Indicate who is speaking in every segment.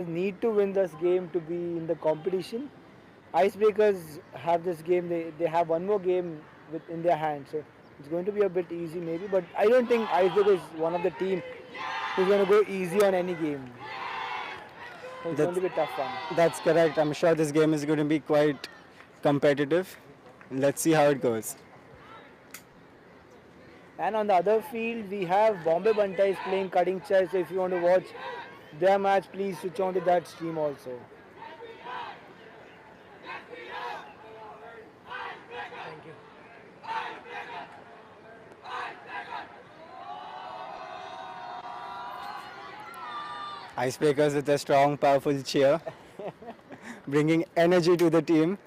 Speaker 1: need to win this game to be in the competition. Icebreakers have this game. They have one more game in their hands, so it's going to be a bit easy maybe. But I don't think Icebreakers is one of the team who's going to go easy on any game. So it's going
Speaker 2: That's,
Speaker 1: to be a tough one.
Speaker 2: that's correct. I'm sure this game is going to be quite competitive. Let's see how it goes.
Speaker 1: And on the other field, we have Bombay Bantais playing cutting chess. So if you want to watch their match, please switch on to that stream also.
Speaker 2: Icebreakers with a strong, powerful cheer, bringing energy to the team.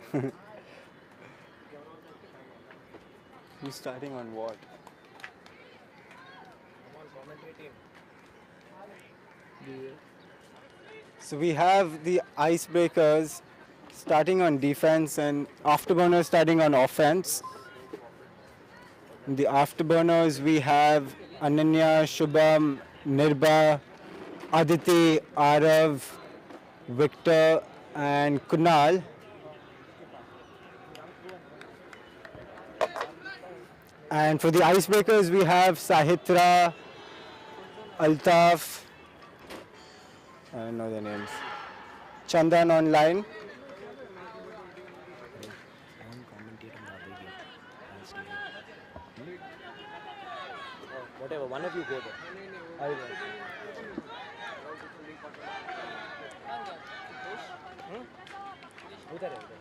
Speaker 2: Who's starting on what? So we have the Icebreakers starting on defense and Afterburners starting on offense. In the Afterburners we have Ananya, Shubham, Nirba, Aditi, Arav, Victor and Kunal. And for the Icebreakers we have Sahitra, Altaf, I don't know their names, Chandan online.
Speaker 1: Whatever, one of you go there. I will. उधर है उधर.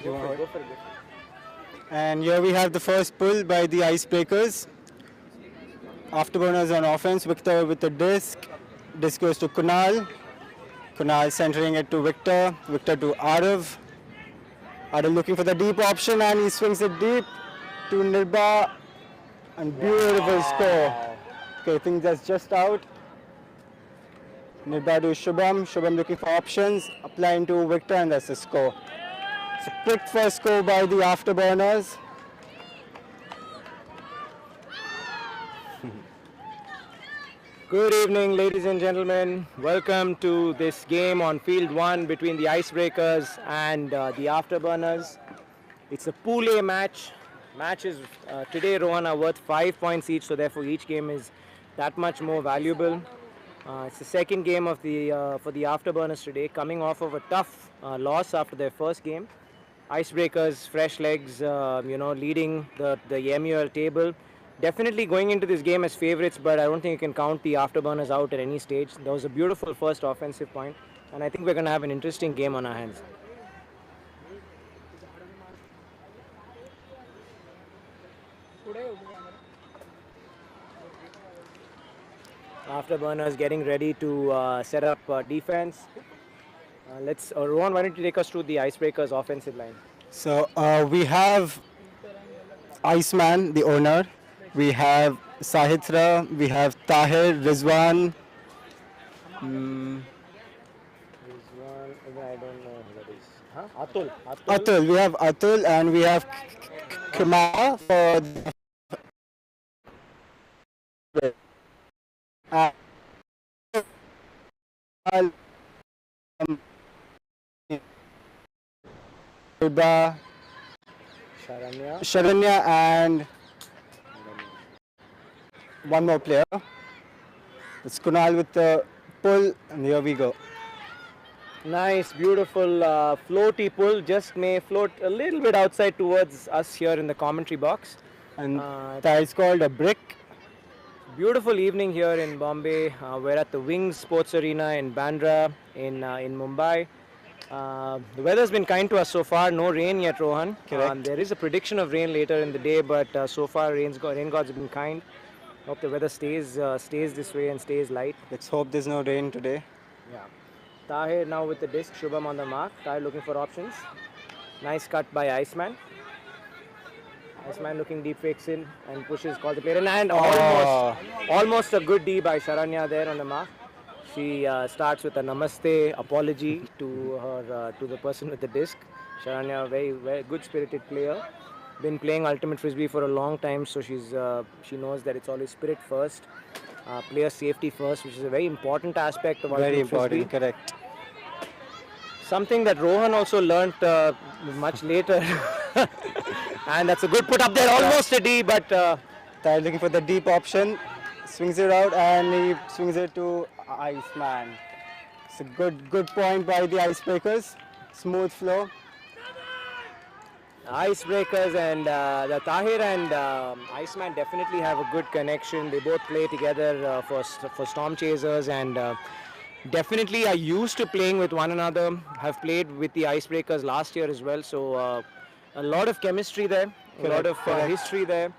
Speaker 1: Go for it.
Speaker 2: And here we have the first pull by the Icebreakers. Afterburners on offense, Victor with the disc. Disc goes to Kunal. Kunal centering it to Victor. Victor to Arav. Arav looking for the deep option and he swings it deep to Nirba. And beautiful score. Okay, I think that's just out. Nirba to Shubham. Shubham looking for options. Applying to Victor and that's the score. It's a quick first score by the Afterburners.
Speaker 3: Good evening, ladies and gentlemen. Welcome to this game on Field 1 between the Icebreakers and the Afterburners. It's a Pool A match. Matches today, Rohan, are worth 5 points each, so therefore each game is that much more valuable. It's the second game of the for the Afterburners today, coming off of a tough loss after their first game. Icebreakers, fresh legs, leading the MEL table. Definitely going into this game as favourites, but I don't think you can count the Afterburners out at any stage. There was a beautiful first offensive point, and I think we're going to have an interesting game on our hands. Afterburners getting ready to set up defense. Rohan, why don't you take us through the Icebreakers offensive line?
Speaker 2: So we have Iceman, the owner. We have Sahitra, we have Tahir, Rizwan.
Speaker 3: I don't know who that is. Huh? Atul.
Speaker 2: Atul, we have Atul and we have Kumar for Sharanya and one more player. It's Kunal with the pull and here we go.
Speaker 3: Nice, beautiful floaty pull. Just may float a little bit outside towards us here in the commentary box.
Speaker 2: And that is called a brick.
Speaker 3: Beautiful evening here in Bombay. We're at the Wings Sports Arena in Bandra in Mumbai. The weather's been kind to us so far. No rain yet, Rohan. There is a prediction of rain later in the day, but so far rain gods have been kind. Hope the weather stays this way and stays light.
Speaker 2: Let's hope there's no rain today.
Speaker 3: Yeah. Tahir now with the disc, Shubham on the mark. Tahir looking for options. Nice cut by Iceman. Iceman looking deep fakes in and pushes, calls the player in, and almost a good D by Sharanya there on the mark. She starts with a namaste apology to her to the person with the disc. Sharanya, very good spirited player. been playing ultimate frisbee for a long time, so she knows that it's always spirit first, player safety first, which is a very important aspect of
Speaker 2: Very
Speaker 3: ultimate frisbee.
Speaker 2: important, correct.
Speaker 3: Something that Rohan also learnt much later. And that's a good put up there, almost a D, but
Speaker 2: Tahir looking for the deep option, swings it out and he swings it to Iceman. It's a good point by the Icebreakers. Smooth flow.
Speaker 3: Icebreakers and the Tahir and Iceman definitely have a good connection. They both play together for Storm Chasers, and definitely are used to playing with one another. Have played with the Icebreakers last year as well, so a lot of chemistry there, a lot of history there.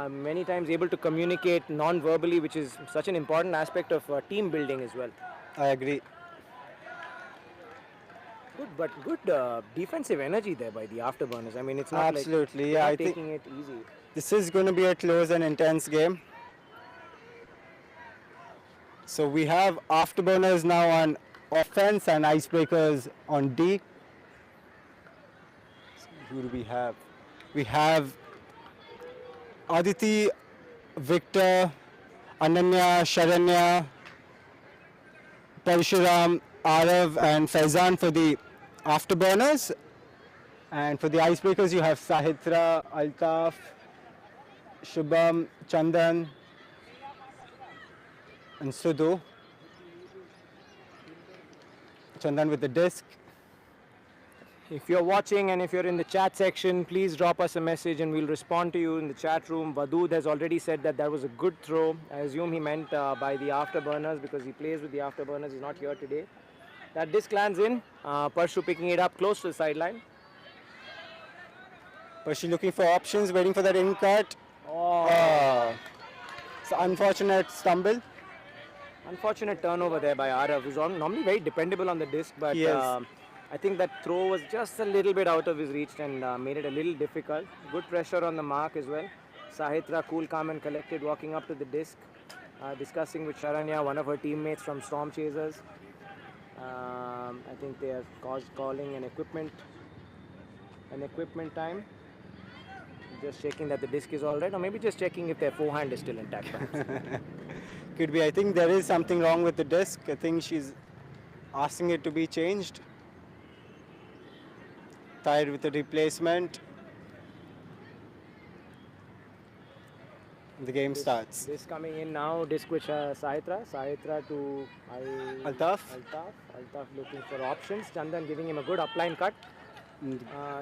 Speaker 3: Many times able to communicate non-verbally, which is such an important aspect of team building as well.
Speaker 2: I agree.
Speaker 3: Good defensive energy there by the Afterburners. I mean, it's not
Speaker 2: Absolutely,
Speaker 3: like
Speaker 2: yeah,
Speaker 3: they're
Speaker 2: I
Speaker 3: not
Speaker 2: think
Speaker 3: taking it easy.
Speaker 2: this is going to be a close and intense game. So we have Afterburners now on offense and Icebreakers on D. So who do we have? We have Aditi, Victor, Ananya, Sharanya, Parshuram, Arav and Faizan for the Afterburners. And for the Icebreakers you have Sahitra, Altaf, Shubham, Chandan and Sudhu. Chandan with the disc.
Speaker 3: If you're watching and if you're in the chat section, please drop us a message and we'll respond to you in the chat room. Vadud has already said that that was a good throw. I assume he meant by the Afterburners because he plays with the Afterburners. He's not here today. That disc lands in. Parshu picking it up close to the sideline.
Speaker 2: Parshu looking for options, waiting for that in cut. Oh. It's an unfortunate stumble.
Speaker 3: Unfortunate turnover there by Arav, who's normally very dependable on the disc, but I think that throw was just a little bit out of his reach and made it a little difficult. Good pressure on the mark as well. Sahitra, cool, calm and collected, walking up to the disc, discussing with Sharanya, one of her teammates from Storm Chasers. I think they are calling an equipment time. Just checking that the disc is all right, or maybe just checking if their forehand is still intact.
Speaker 2: Could be. I think there is something wrong with the disc. I think she's asking it to be changed. Tied with the replacement. The game starts.
Speaker 3: Disc coming in now. Disc with Sahitra to
Speaker 2: Altaf.
Speaker 3: Altaf looking for options. Chandan giving him a good upline cut.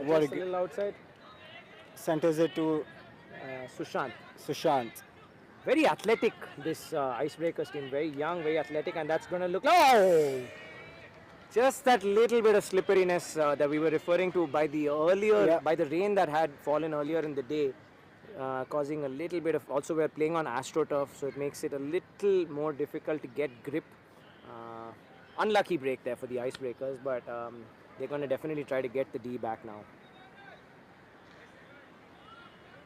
Speaker 2: What
Speaker 3: Just a little outside.
Speaker 2: Centers it to Sushant.
Speaker 3: Very athletic, this Icebreakers team. Very young, very athletic, and that's going to look... Oh! Just that little bit of slipperiness that we were referring to by the by the rain that had fallen earlier in the day, causing a little bit of... Also, we're playing on AstroTurf, so it makes it a little more difficult to get grip. Unlucky break there for the Icebreakers, but they're going to definitely try to get the D back now.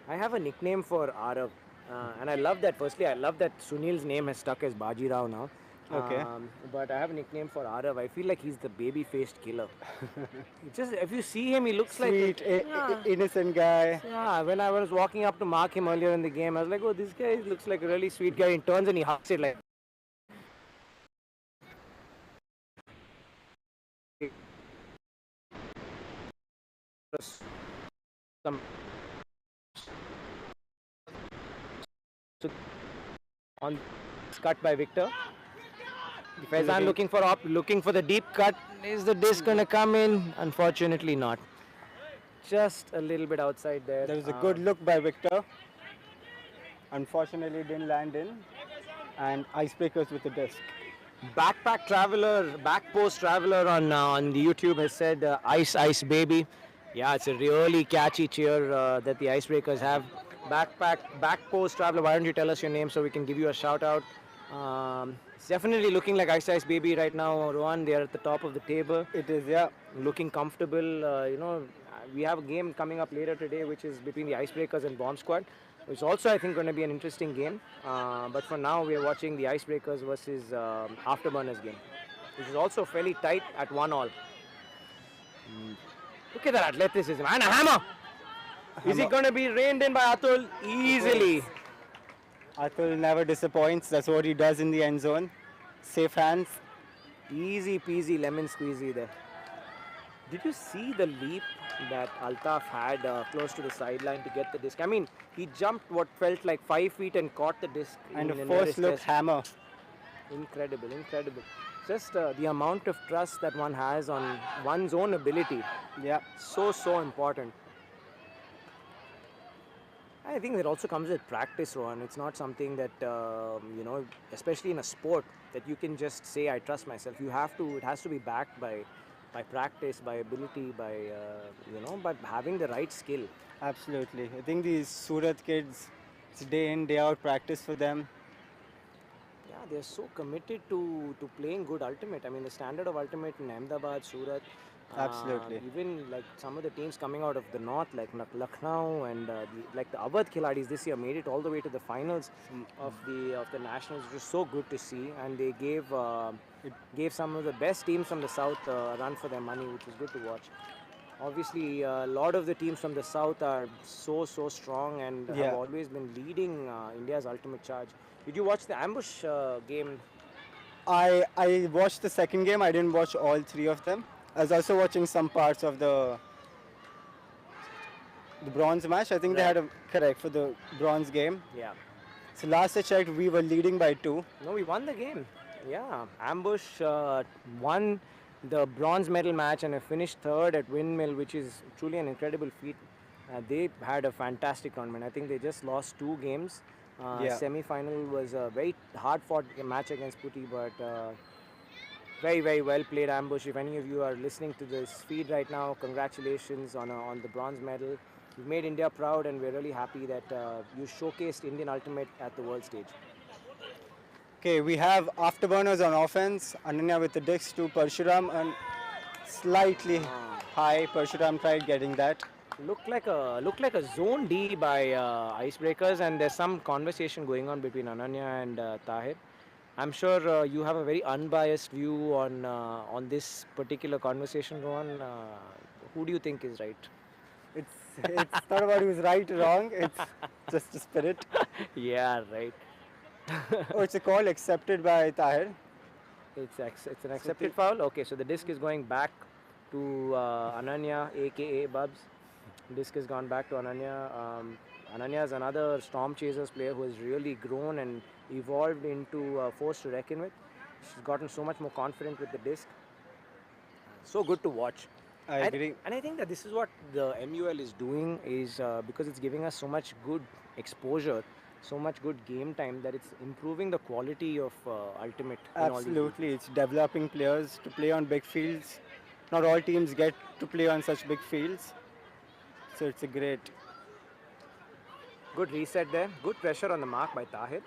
Speaker 3: I have a nickname for Arav, and I love that. Firstly, I love that Sunil's name has stuck as Baji Rao now.
Speaker 2: Okay.
Speaker 3: But I have a nickname for Arav. I feel like he's the baby-faced killer. Just if you see him, he looks
Speaker 2: Sweet,
Speaker 3: like
Speaker 2: innocent guy.
Speaker 3: Yeah. When I was walking up to mark him earlier in the game, I was like, "Oh, this guy looks like a really sweet guy." He turns and he hugs it like. Some on cut by Victor. Faizan looking for the deep cut. Is the disc going to come in? Unfortunately not. Just a little bit outside there.
Speaker 2: There was a good look by Victor. Unfortunately didn't land in. And Icebreakers with the disc.
Speaker 3: Back post traveler on the YouTube has said ice baby. Yeah, it's a really catchy cheer that the Icebreakers have. Back post traveler, why don't you tell us your name so we can give you a shout out. It's definitely looking like Ice baby right now, Rohan. They are at the top of the table.
Speaker 2: It is, yeah.
Speaker 3: Looking comfortable. We have a game coming up later today which is between the Icebreakers and Bomb Squad, which is also I think going to be an interesting game. But for now we are watching the Icebreakers versus Afterburners game, which is also fairly tight at 1-1. Look at that athleticism and a hammer. Is it going to be reined in by Atul? Easily.
Speaker 2: Atul never disappoints. That's what he does in the end zone. Safe hands.
Speaker 3: Easy peasy lemon squeezy there. Did you see the leap that Altaf had close to the sideline to get the disc? I mean, he jumped what felt like 5 feet and caught the disc.
Speaker 2: And
Speaker 3: in
Speaker 2: a
Speaker 3: near his
Speaker 2: first look
Speaker 3: chest.
Speaker 2: hammer.
Speaker 3: Incredible, incredible. Just the amount of trust that one has on one's own ability.
Speaker 2: Yeah.
Speaker 3: So important. I think that also comes with practice, Rohan. It's not something that, especially in a sport, that you can just say, I trust myself. You have to, it has to be backed by practice, by ability, by having the right skill.
Speaker 2: Absolutely. I think these Surat kids, it's day in, day out practice for them.
Speaker 3: Yeah, they're so committed to playing good ultimate. I mean, the standard of ultimate in Ahmedabad, Surat,
Speaker 2: Absolutely.
Speaker 3: even like some of the teams coming out of the north, like Lucknow and the Awadh Khiladis this year made it all the way to the finals of the nationals, which was so good to see. And they gave some of the best teams from the south a run for their money, which was good to watch. Obviously, a lot of the teams from the south are so strong and have always been leading India's ultimate charge. Did you watch the ambush game?
Speaker 2: I watched the second game. I didn't watch all three of them. I was also watching some parts of the bronze match. I think they had a correct for the bronze game.
Speaker 3: Yeah.
Speaker 2: So last I checked, we were leading by 2.
Speaker 3: No, we won the game. Yeah. Ambush won the bronze medal match and finished third at Windmill, which is truly an incredible feat. They had a fantastic tournament. I think they just lost 2 games. Semi-final was a very hard-fought match against Putty, but very well played Ambush. If any of you are listening to this feed right now, congratulations on the bronze medal. You've made India proud, and we're really happy that you showcased Indian Ultimate at the world stage.
Speaker 2: Okay, we have Afterburners on offense. Ananya with the disc to Parshuram and slightly high. Parshuram tried getting that.
Speaker 3: Looked like a zone D by Icebreakers, and there's some conversation going on between Ananya and Tahir. I'm sure you have a very unbiased view on this particular conversation, Rohan. Who do you think is right?
Speaker 2: It's not about who's right or wrong. It's just a spirit.
Speaker 3: Yeah, right.
Speaker 2: Oh, it's a call accepted by Tahir.
Speaker 3: It's an accepted foul. Okay, so the disc is going back to Ananya, aka Bubs. Disc has gone back to Ananya. Ananya is another Storm Chasers player who has really grown and evolved into a force to reckon with. She's gotten so much more confident with the disc. So good to watch.
Speaker 2: I agree.
Speaker 3: And I think that this is what the MUL is doing, is because it's giving us so much good exposure, so much good game time, that it's improving the quality of Ultimate.
Speaker 2: Absolutely. It's developing players to play on big fields. Not all teams get to play on such big fields. So it's a great...
Speaker 3: Good reset there. Good pressure on the mark by Tahir.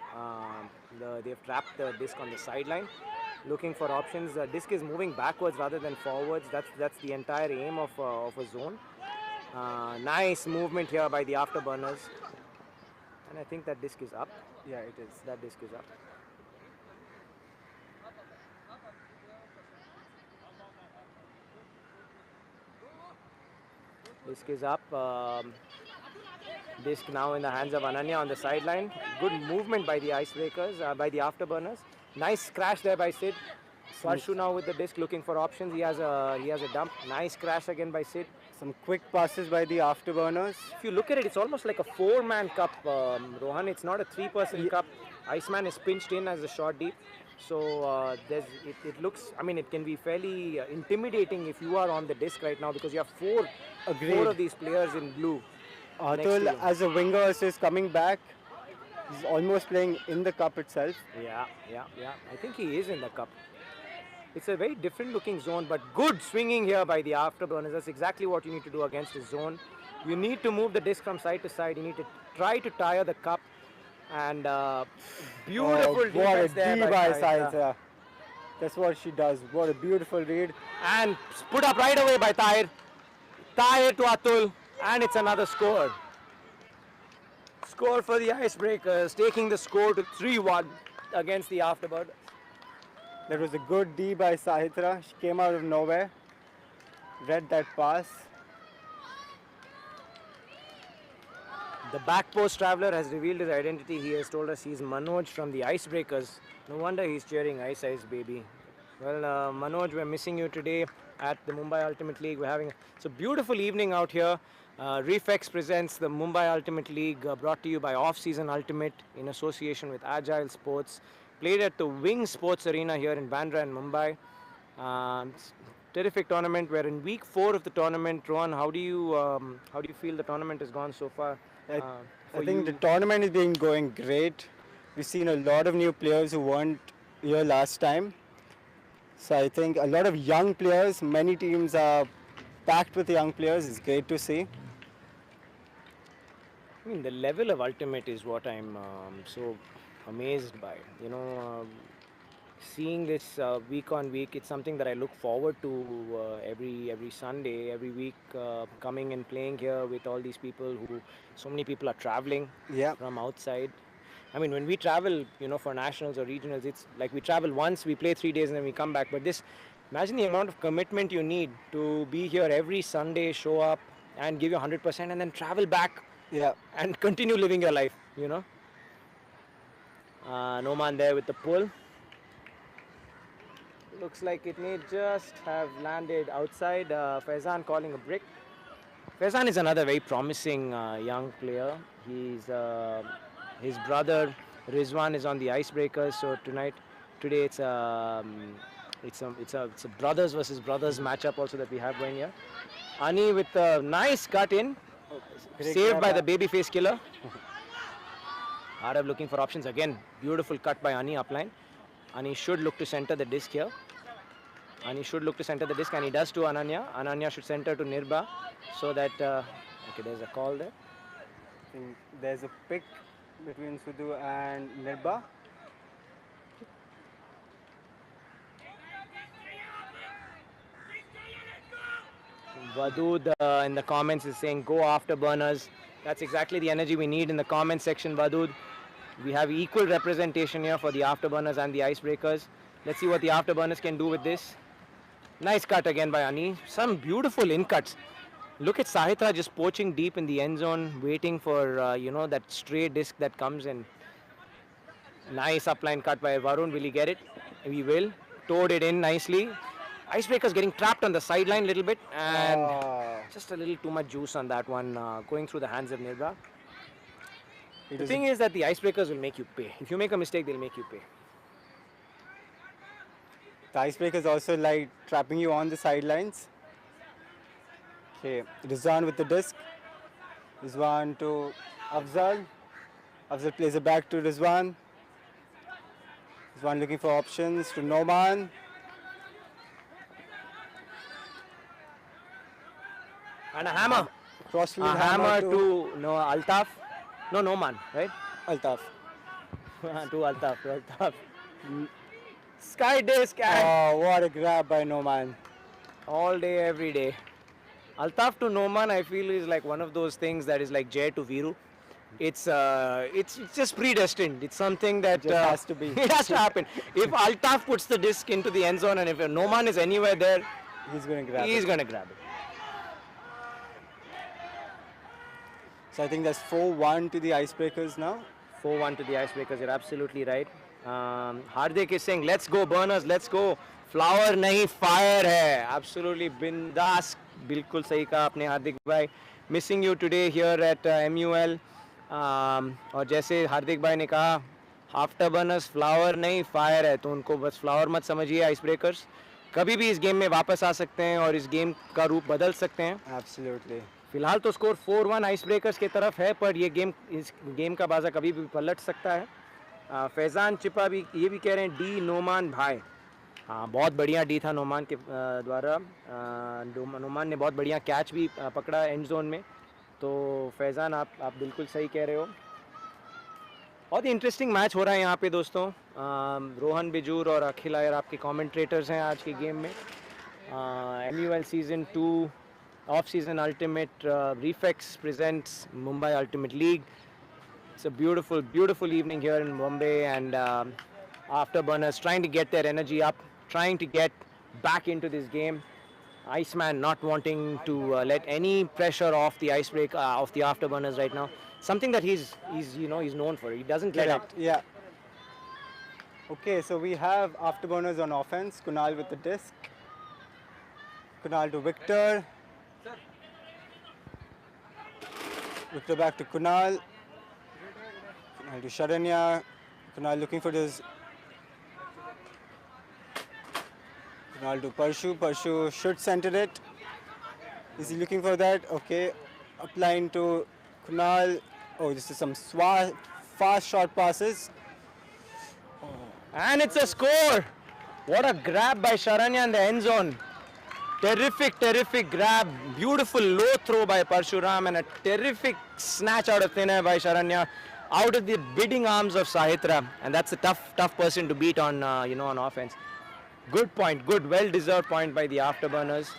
Speaker 3: They've trapped the disc on the sideline, looking for options. The disc is moving backwards rather than forwards. That's the entire aim of a zone. Nice movement here by the Afterburners. And I think that disc is up.
Speaker 2: Yeah, it is.
Speaker 3: That disc is up. Disc is up. Disc now in the hands of Ananya on the sideline. Good movement by the Icebreakers, by the Afterburners. Nice crash there by Sid. Parshu now with the disc looking for options. He has a dump. Nice crash again by Sid.
Speaker 2: Some quick passes by the Afterburners.
Speaker 3: If you look at it, it's almost like a 4-man cup, Rohan. It's not a 3-person cup. Iceman is pinched in as a short deep. So it looks, I mean, it can be fairly intimidating if you are on the disc right now, because you have four of these players in blue.
Speaker 2: Atul, as a winger, is coming back. He's almost playing in the cup itself.
Speaker 3: Yeah. I think he is in the cup. It's a very different looking zone, but good swinging here by the Afterburners. That's exactly what you need to do against a zone. You need to move the disc from side to side. You need to try to tire the cup. And beautiful defense there by Saitra.
Speaker 2: That's what she does. What a beautiful read.
Speaker 3: And put up right away by Tahir. Tahir to Atul. And it's another score. Score for the Icebreakers, taking the score to 3-1 against the Afterburners.
Speaker 2: That was a good D by Sahitra. She came out of nowhere. Read that pass.
Speaker 3: The back post traveler has revealed his identity. He has told us he's Manoj from the Icebreakers. No wonder he's cheering Ice Ice Baby. Well, Manoj, we're missing you today at the Mumbai Ultimate League. We're having it's a beautiful evening out here. Refex presents the Mumbai Ultimate League, brought to you by Off Season Ultimate in association with Agile Sports. Played at the Wing Sports Arena here in Bandra and Mumbai. It's terrific tournament. We're in week 4 of the tournament. Rohan, how do you feel the tournament has gone so far?
Speaker 2: I,
Speaker 3: For
Speaker 2: I think
Speaker 3: you?
Speaker 2: the tournament is being going great. We've seen a lot of new players who weren't here last time. So I think a lot of young players, many teams are packed with young players. It's great to see.
Speaker 3: I mean, the level of Ultimate is what I'm so amazed by. Seeing this week on week, it's something that I look forward to every Sunday, every week, coming and playing here with all these people so many people are traveling
Speaker 2: Yeah.
Speaker 3: from outside. I mean, when we travel, for nationals or regionals, it's like we travel once, we play 3 days and then we come back. But imagine the amount of commitment you need to be here every Sunday, show up and give you 100% and then travel back
Speaker 2: Yeah.
Speaker 3: and continue living your life, Noman there with the pull. Looks like it may just have landed outside. Faizan calling a brick. Faizan is another very promising young player. His brother Rizwan is on the Icebreakers. So today it's a brothers versus brothers matchup also that we have going here. Ani with a nice cut in, saved by the babyface killer. Arab looking for options again. Beautiful cut by Ani upline. Ani should look to center the disc here. And he does to Ananya. Ananya should center to Nirba so that okay, there's a call there.
Speaker 2: I think there's a pick between Sudhu and Nirba.
Speaker 3: Vadud in the comments is saying go afterburners. That's exactly the energy we need in the comment section, Vadud. We have equal representation here for the afterburners and the Icebreakers. Let's see what the afterburners can do with this. Nice cut again by Ani. Some beautiful in cuts. Look at Sahitra just poaching deep in the end zone, waiting for that stray disc that comes in. Nice upline cut by Varun. Will he get it? He will. Towed it in nicely. Icebreakers getting trapped on the sideline a little bit and just a little too much juice on that one, going through the hands of Nirba. The thing is that the Icebreakers will make you pay. If you make a mistake, they'll make you pay.
Speaker 2: The Icebreakers also like trapping you on the sidelines. Okay, Rizwan with the disc. Rizwan to Afzal. Afzal plays it back to Rizwan. Rizwan looking for options to Noman.
Speaker 3: And a hammer.
Speaker 2: Crossfield
Speaker 3: hammer to Altaf. No, Noman, right?
Speaker 2: Altaf.
Speaker 3: To Altaf. Sky disc and
Speaker 2: Oh, what a grab by Noman.
Speaker 3: all day, every day. Altaf to Noman, I feel, is like one of those things that is like Jay to Viru. It's just predestined. It's something that
Speaker 2: Just has to be.
Speaker 3: It has to happen. If Altaf puts the disc into the end zone and if Noman is anywhere there,
Speaker 2: He's going to grab
Speaker 3: he's
Speaker 2: it.
Speaker 3: going to grab it.
Speaker 2: So I think that's 4-1 to the Icebreakers now.
Speaker 3: 4-1 to the Icebreakers. You're absolutely right. Hardik is saying, let's go burners, let's go. Flower nahi, fire hai. Absolutely bindas. Bilkul sahi kaha apne Hardik bhai. Missing you today here at MUL. और जैसे हार्दिक भाई ने कहा, आफ्टरबर्नर्स flower नहीं fire है, तो उनको बस फ्लावर मत समझिए आइसब्रेकर्स. कभी भी इस गेम में वापस आ सकते हैं और इस गेम का रूप बदल सकते हैं.
Speaker 2: Absolutely.
Speaker 3: फिलहाल तो स्कोर 4-1 आइसब्रेकर्स की तरफ है, पर ये इस गेम का बाजा कभी भी पलट सकता है. फैज़ान चिपा भी ये भी कह रहे हैं डी नोमान भाई. हाँ, बहुत बढ़िया डी था नोमान के द्वारा. नोमान ने बहुत बढ़िया कैच भी पकड़ा एंड जोन में. तो फैज़ान आप बिल्कुल सही कह रहे हो. बहुत ही इंटरेस्टिंग मैच हो रहा है यहाँ पे दोस्तों. रोहन बिजूर और अखिल आयर आपके कमेंट्रेटर्स हैं आज के गेम में. MUL season 2 of season ultimate Refex presents Mumbai Ultimate League. It's a beautiful evening here in Mumbai, and afterburners trying to get their energy up, trying to get back into this game. Iceman not wanting to let any pressure off the of the afterburners right now. something that he's known for. He doesn't let up.
Speaker 2: Correct. Yeah. Okay, so we have afterburners on offense. Kunal with the disc. Kunal to Victor. Victor back to Kunal. Kunal to Sharanya. Kunal looking for this. Kunal to Parshu. Parshu should center it. Is he looking for that? Okay. Applying to Kunal. Oh, this is some fast short passes.
Speaker 3: And it's a score. What a grab by Sharanya in the end zone. Terrific grab. Beautiful low throw by Parshuram and a terrific snatch out of thin air by Sharanya out of the bidding arms of Sahitra. And that's a tough person to beat on on offense. Good point. Good, well-deserved point by the Afterburners.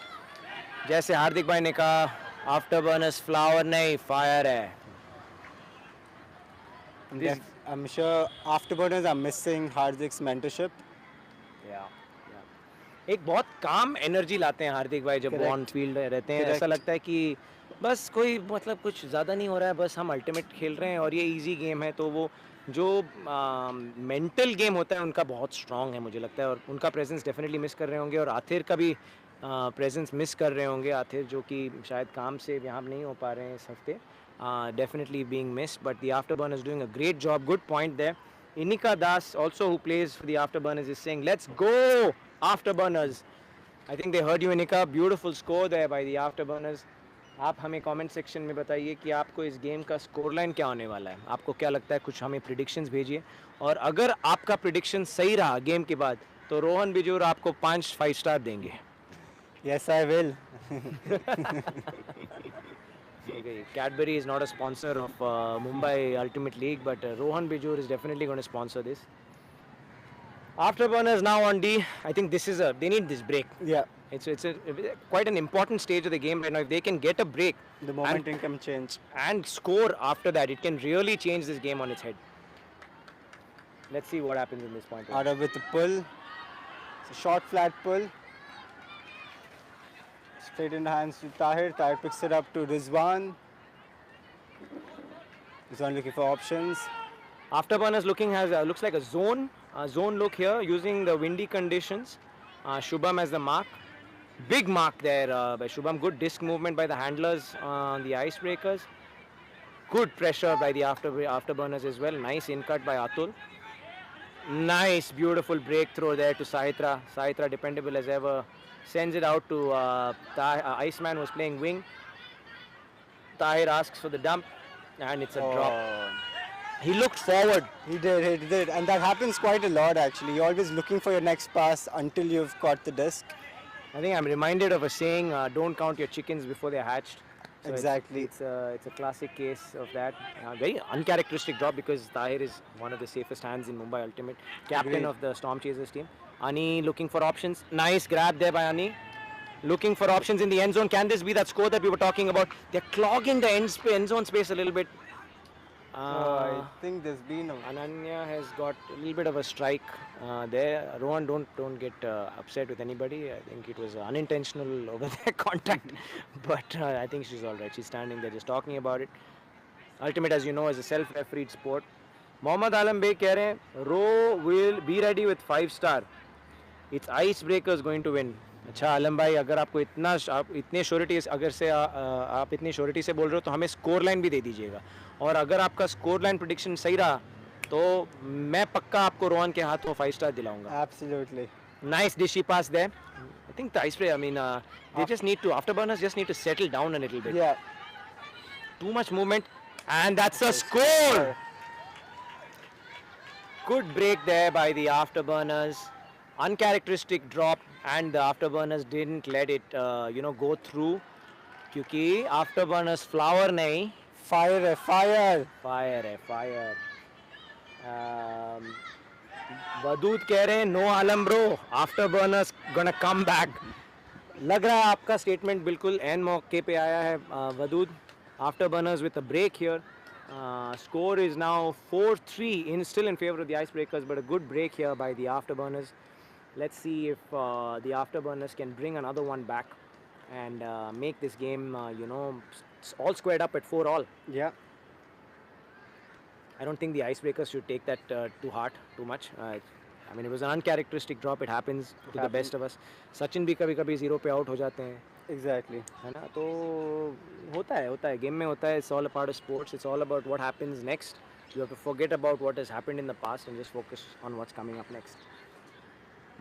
Speaker 3: जैसे हार्दिक भाई ने कहा, Afterburners flower नहीं, fire है.
Speaker 2: I'm sure afterburners are missing Hardik's mentorship.
Speaker 3: Yeah. एक बहुत काम energy लाते हैं हार्दिक भाई जब वो ऑन फील्ड रहते हैं. ऐसा लगता है कि बस कोई मतलब कुछ ज़्यादा नहीं हो रहा है, बस हम अल्टीमेट खेल रहे हैं और ये इजी गेम है. तो वो जो मेंटल गेम होता है उनका बहुत स्ट्रांग है मुझे लगता है, और उनका प्रेजेंस डेफिनेटली मिस कर रहे होंगे, और आथिर का भी प्रेजेंस मिस कर रहे होंगे. आथिर जो कि शायद काम से यहाँ नहीं हो पा रहे हैं इस हफ्ते. Definitely being missed, but the Afterburners doing a great job. Good point there. Inika Das, also who plays for the Afterburners, is saying, "Let's go, Afterburners." I think they heard you, Inika. Beautiful score there by the Afterburners. आप हमें comment section में बताइए कि आपको इस game का score line क्या होने वाला है. आपको क्या लगता है, कुछ हमें प्रिडिक्शंस भेजिए. और अगर आपका प्रिडिक्शन सही रहा गेम के बाद, तो रोहन बिजूर आपको 5 स्टार देंगे.
Speaker 2: Yes, I will.
Speaker 3: Okay. Cadbury is not a sponsor of Mumbai Ultimate League, but Rohan Bijur is definitely going to sponsor this. Afterburners now on D. I think they need this break.
Speaker 2: Yeah.
Speaker 3: It's quite an important stage of the game right now. If they can get a break,
Speaker 2: The momentum can change.
Speaker 3: and score after that, it can really change this game on its head. Let's see what happens in this point.
Speaker 2: Arav with the pull. It's a short flat pull. Straight in the hands to Tahir. Tahir picks it up to Rizwan. Rizwan looking for options.
Speaker 3: Afterburners looks like a zone look here, using the windy conditions. Shubham as the mark. Big mark there by Shubham. Good disc movement by the handlers on the Icebreakers. Good pressure by the Afterburners as well. Nice in cut by Atul. Nice, beautiful breakthrough there to Sahitra. Sahitra, dependable as ever. Sends it out to Iceman, was playing wing. Tahir asks for the dump, and it's a drop. He looked forward.
Speaker 2: He did. And that happens quite a lot actually. You're always looking for your next pass until you've caught the disc.
Speaker 3: I think I'm reminded of a saying, don't count your chickens before they're hatched. So
Speaker 2: Exactly.
Speaker 3: It's a classic case of that. Very uncharacteristic drop, because Tahir is one of the safest hands in Mumbai Ultimate. Captain
Speaker 2: Agreed.
Speaker 3: of the Storm Chasers team. Ani looking for options. Nice grab there by Ani. Looking for options in the end zone. Can this be that score that we were talking about? They're clogging the end zone space a little bit.
Speaker 2: I think there's been a...
Speaker 3: Ananya has got a little bit of a strike there. Rohan, don't get upset with anybody. I think it was unintentional over there contact, but I think she's all right. She's standing there just talking about it. Ultimate, as you know, is a self-refereed sport. Mohammad Alam Bey कह रहे हैं, Ro will be ready with 5 star. It's Icebreakers going to win. अच्छा आलम भाई, अगर आपको इतने surety अगर से आप इतनी श्योरिटी से बोल रहे हो तो हमें स्कोर लाइन भी दे दीजिएगा, और अगर आपका स्कोर लाइन प्रेडिक्शन सही रहा तो मैं पक्का आपको रोहन के हाथों 5 star दिलाऊंगा.
Speaker 2: Absolutely.
Speaker 3: Nice dishy pass there. I think the Icebreaker, they just need to, Afterburners just need to settle down a little bit.
Speaker 2: Yeah.
Speaker 3: Too much movement, and that's a score. Good break there by the Afterburners. Uncharacteristic drop, and the Afterburners didn't let it go through, क्योंकि Afterburners flower नहीं,
Speaker 2: Fire.
Speaker 3: fire है fire. Wadood कह रहे हैं no आलम bro, Afterburners gonna come back. लग रहा है आपका स्टेटमेंट बिल्कुल एन मौके पे आया है Wadood. Afterburners with a break here. Score is now 4-3, still in favor of the Icebreakers, but a good break here by the Afterburners. Let's see if the Afterburners can bring another one back and make this game, all squared up at 4-all.
Speaker 2: Yeah.
Speaker 3: I don't think the Icebreakers should take that to heart too much. I mean, it was an uncharacteristic drop. It happens to the best of us. Sachin भी कभी-कभी 0 पे out हो जाते हैं.
Speaker 2: Exactly.
Speaker 3: है ना? तो होता है. Game में होता है. It's all a part of sports. It's all about what happens next. You have to forget about what has happened in the past and just focus on what's coming up next.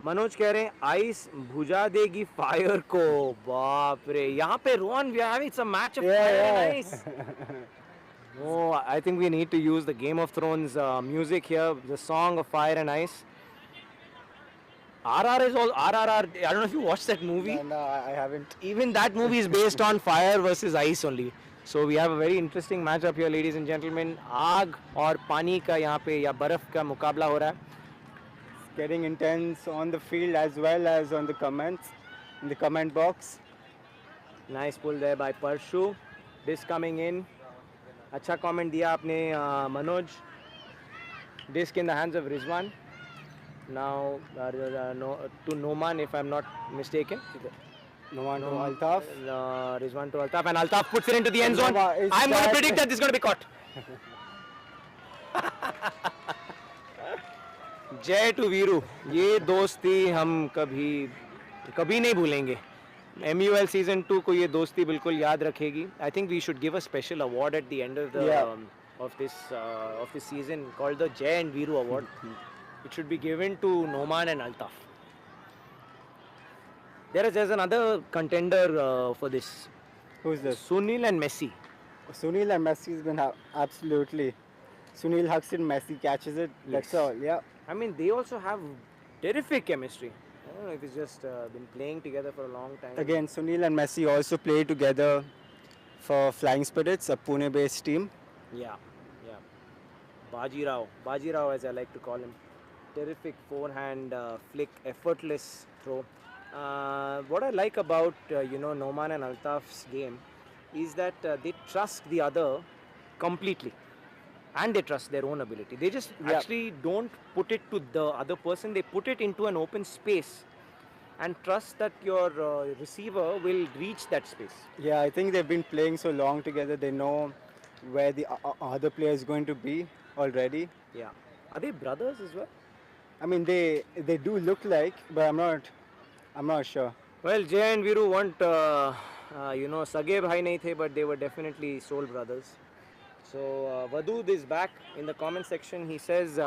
Speaker 3: Manoj कह रहे हैं ice भुजा देगी fire को. बाप रे, यहाँ पे Rohan we have it's a match of fire and ice. Oh, I think we need to use the Game of Thrones music here, the song of fire and ice. RR is all RRR. I don't know if you watched that movie.
Speaker 2: No, I haven't.
Speaker 3: Even that movie is based on fire versus ice only. So we have a very interesting matchup here, ladies and gentlemen. आग और पानी का यहाँ पे या बर्फ का मुकाबला हो रहा है.
Speaker 2: It's getting intense on the field as well as on the comments, in the comment box.
Speaker 3: Nice pull there by Parshu. Disc coming in. अच्छा comment दिया आपने Manoj. Disc in the hands of Rizwan. Now to Noman, if I'm not mistaken.
Speaker 2: Noman to Altaf.
Speaker 3: Rizwan to Altaf, and Altaf puts it into the end zone. I'm going to predict that this is going to be caught. जय to Veeru. ये दोस्ती हम कभी नहीं भूलेंगे. MUL season 2 को ये दोस्ती बिल्कुल याद रखेगी. I think we should give a special award at the end of the of this season called the Jay and Veeru Award. It should be given to Noman and Altaf. There's another contender for this.
Speaker 2: Who's this?
Speaker 3: Sunil and Messi.
Speaker 2: Sunil and Messi has been absolutely. Sunil hugs it, Messi catches it. That's all. Yeah.
Speaker 3: I mean, they also have terrific chemistry. I don't know if it's just been playing together for a long time.
Speaker 2: Again, Sunil and Messi also play together for Flying Spirits, a Pune-based team.
Speaker 3: Yeah. Baji Rao, as I like to call him. Terrific forehand flick, effortless throw. What I like about Noman and Altaf's game is that they trust the other completely, and they trust their own ability. They just actually don't put it to the other person. They put it into an open space and trust that your receiver will reach that space.
Speaker 2: Yeah, I think they've been playing so long together. They know where the other player is going to be already.
Speaker 3: Yeah. Are they brothers as well?
Speaker 2: I mean, they do look like, but I'm not sure.
Speaker 3: Well, Jay and Veeru weren't, Sage bhai nahi the, but they were definitely soul brothers. So, Vadud is back in the comment section. He says,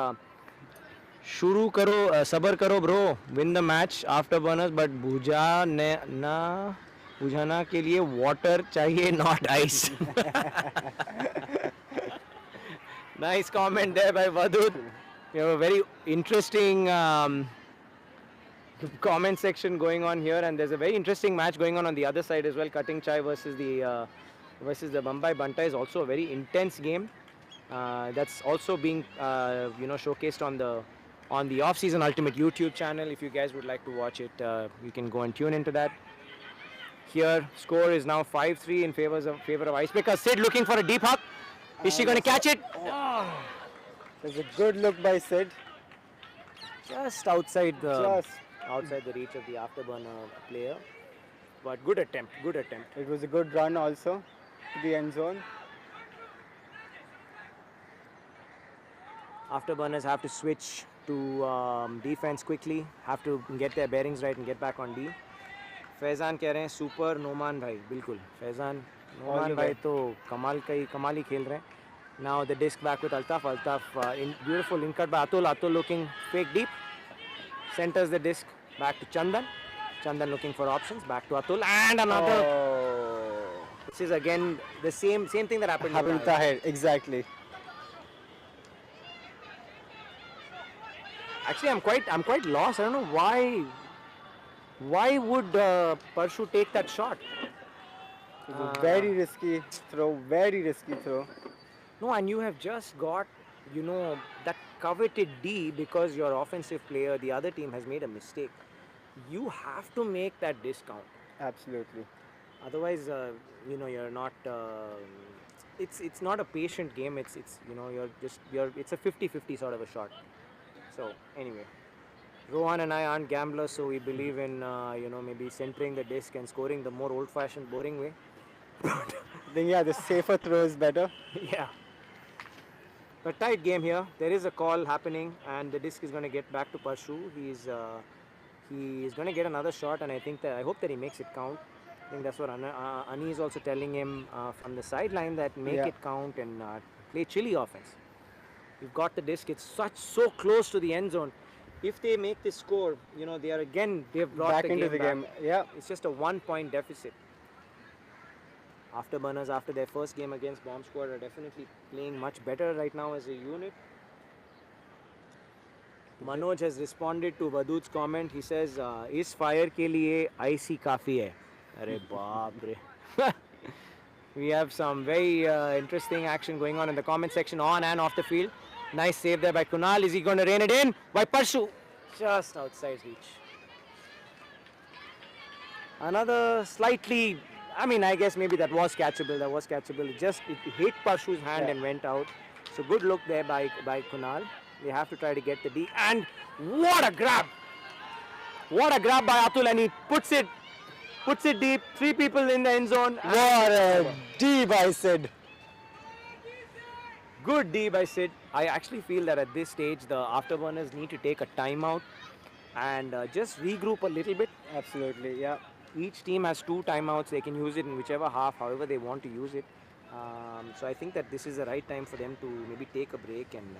Speaker 3: Shuru karo, sabar karo bro, win the match, afterburners, but bujana ke liye water chahiye, not ice. Nice comment there by Vadud. We have a very interesting comment section going on here, and there's a very interesting match going on the other side as well. Cutting Chai versus the Mumbai Banta is also a very intense game. That's also being showcased on the off-season Ultimate YouTube channel. If you guys would like to watch it, you can go and tune into that. Here, score is now 5-3 in favor of Icebreakers. Sid looking for a deep hook. Is she going to catch it? Oh.
Speaker 2: There's a good look by Sid.
Speaker 3: Just outside the reach of the afterburner player. But good attempt.
Speaker 2: It was a good run also to the end zone.
Speaker 3: Afterburners have to switch to defense quickly. Have to get their bearings right and get back on D. Faizan कह रहे हैं super Noman भाई. बिल्कुल फैज़ान नोमान भाई तो कमाल ही खेल रहे हैं. Now the disc back with Altaf. Beautiful in cut by Atul looking fake deep. Centers the disc back to Chandan. Chandan looking for options. Back to Atul and another.
Speaker 2: Oh.
Speaker 3: This is again the same thing that happened
Speaker 2: with Tahir. Exactly.
Speaker 3: Actually, I'm quite lost. I don't know why. Why would Parshu take that shot?
Speaker 2: It was a very risky throw.
Speaker 3: No, and you have just got, that coveted D because your offensive player, the other team has made a mistake. You have to make that discount.
Speaker 2: Absolutely.
Speaker 3: Otherwise, you're not. It's not a patient game. It's it's a 50-50 sort of a shot. So anyway, Rohan and I aren't gamblers, so we believe in maybe centering the disc and scoring the more old-fashioned, boring way.
Speaker 2: Then the safer throw is better.
Speaker 3: Yeah. A tight game here. There is a call happening, and the disc is going to get back to Parshu. He is going to get another shot, and I hope that he makes it count. I think that's what Ani is also telling him from the sideline, that make it count and play chilly offense. You've got the disc. It's so close to the end zone. If they make this score, they've brought
Speaker 2: Back
Speaker 3: the
Speaker 2: into
Speaker 3: game
Speaker 2: the
Speaker 3: back.
Speaker 2: game. Yeah.
Speaker 3: It's just a 1-point deficit. Afterburners, after their first game against Bomb Squad, are definitely playing much better right now as a unit. Manoj has responded to Vadut's comment. He says, "Is fire ke liye IC kafi hai?" Arey baap re. We have some very interesting action going on in the comment section, on and off the field. Nice save there by Kunal. Is he going to rein it in? By Parshu. Just outside reach. Another slightly, I guess maybe that was catchable. It hit Parshu's hand and went out. So good look there by Kunal. They have to try to get the D. And what a grab! What a grab by Atul, and he puts it deep. 3 people in the end zone.
Speaker 2: What a D by Sid.
Speaker 3: Good D by Sid. I actually feel that at this stage, the Afterburners need to take a timeout and just regroup a little bit.
Speaker 2: Absolutely, yeah.
Speaker 3: Each team has 2 timeouts. They can use it in whichever half, however they want to use it. So I think that this is the right time for them to maybe take a break and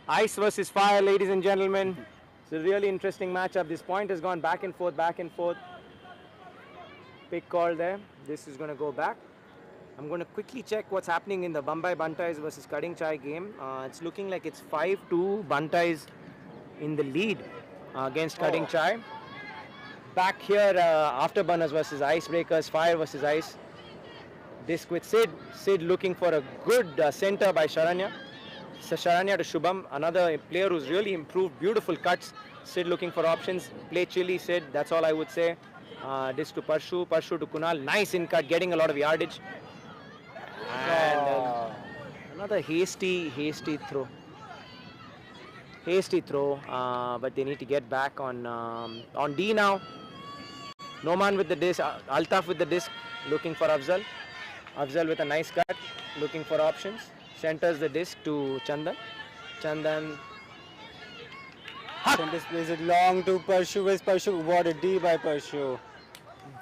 Speaker 3: Ice versus fire, ladies and gentlemen. It's a really interesting matchup. This point has gone back and forth, back and forth. Pick call there. This is going to go back. I'm going to quickly check what's happening in the Mumbai Bantais versus Cutting Chai game. It's looking like it's 5-2 Bantais in the lead against Cutting Chai. Back here, Afterburners versus Icebreakers, Fire versus Ice. Disc with Sid. Sid looking for a good center by Sharanya. Sharanya to Shubham, another player who's really improved. Beautiful cuts. Sid looking for options. Play chilly, Sid. That's all I would say. Disc to Parshu. Parshu to Kunal. Nice in cut, getting a lot of yardage. And another hasty throw. But they need to get back on D now. Noman with the disc. Altaf with the disc. Looking for Afzal. Afzal with a nice cut. Looking for options. Centers the disc to Chandan. Chandan.
Speaker 2: Chandan plays it long to Parshu. Where's Parshu? What a D by Parshu.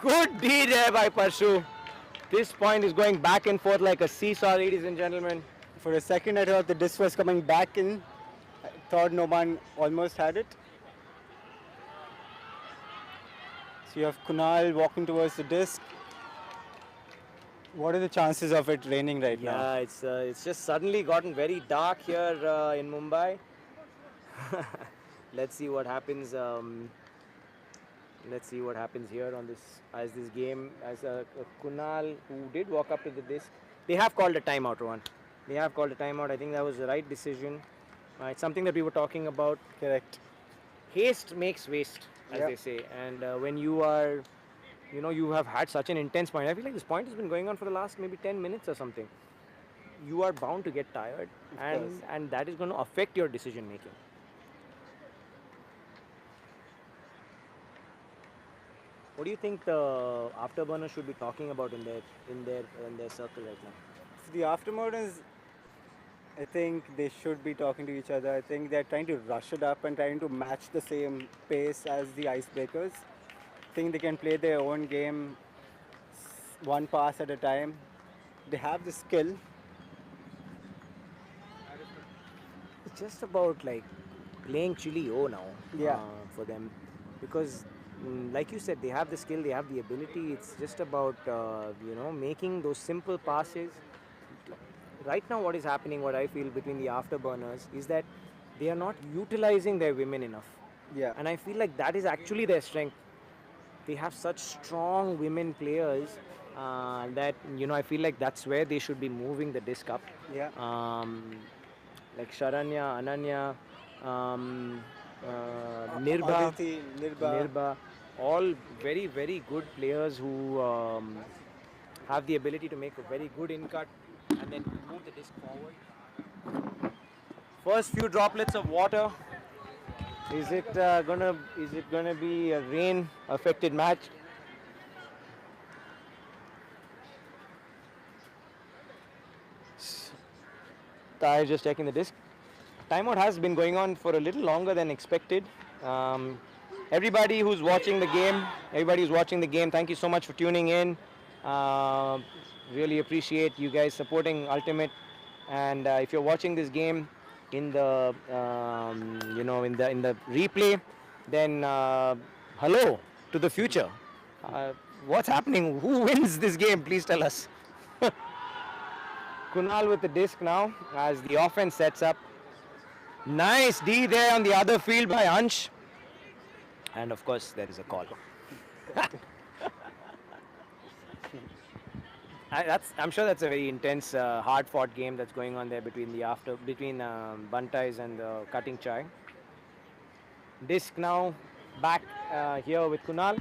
Speaker 3: Good D there by Parshu. This point is going back and forth like a seesaw, ladies and gentlemen.
Speaker 2: For a second, I thought the disc was coming back in. I thought Noman almost had it. So you have Kunal walking towards the disc. What are the chances of it raining right now?
Speaker 3: Yeah, it's just suddenly gotten very dark here in Mumbai. Let's see what happens. Let's see what happens here on this game. As Kunal, who did walk up to the disc, they have called a timeout, Rohan. They have called a timeout. I think that was the right decision. It's something that we were talking about.
Speaker 2: Correct.
Speaker 3: Haste makes waste, as they say. And when you are, you have had such an intense point. I feel like this point has been going on for the last maybe 10 minutes or something. You are bound to get tired, and that is going to affect your decision making. What do you think the Afterburners should be talking about in their circle right now?
Speaker 2: For the Afterburners, I think they should be talking to each other. I think they're trying to rush it up and trying to match the same pace as the Icebreakers. I think they can play their own game, one pass at a time. They have the skill.
Speaker 3: It's just about like playing chili now for them, because like you said, they have the skill, they have the ability. It's just about making those simple passes. Right now what is happening, what I feel between the Afterburners, is that they are not utilizing their women enough.
Speaker 2: Yeah.
Speaker 3: And I feel like that is actually their strength. They have such strong women players that I feel like that's where they should be moving the disc up.
Speaker 2: Yeah.
Speaker 3: Like Sharanya, Ananya, Nirbha,
Speaker 2: Aditi, Nirbha.
Speaker 3: all very, very good players who have the ability to make a very good in-cut and then move the disc forward. First few droplets of water. Is it gonna be a rain-affected match? Tahir just checking the disc. Timeout has been going on for a little longer than expected. Everybody who's watching the game, thank you so much for tuning in. Really appreciate you guys supporting Ultimate. And if you're watching this game in the in the replay, then hello to the future. What's happening? Who wins this game? Please tell us. Kunal with the disc now as the offense sets up. Nice D there on the other field by Ansh. And of course, there is a call. I'm sure that's a very intense, hard-fought game that's going on there between Buntais and the cutting chai. Disc now back here with Kunal.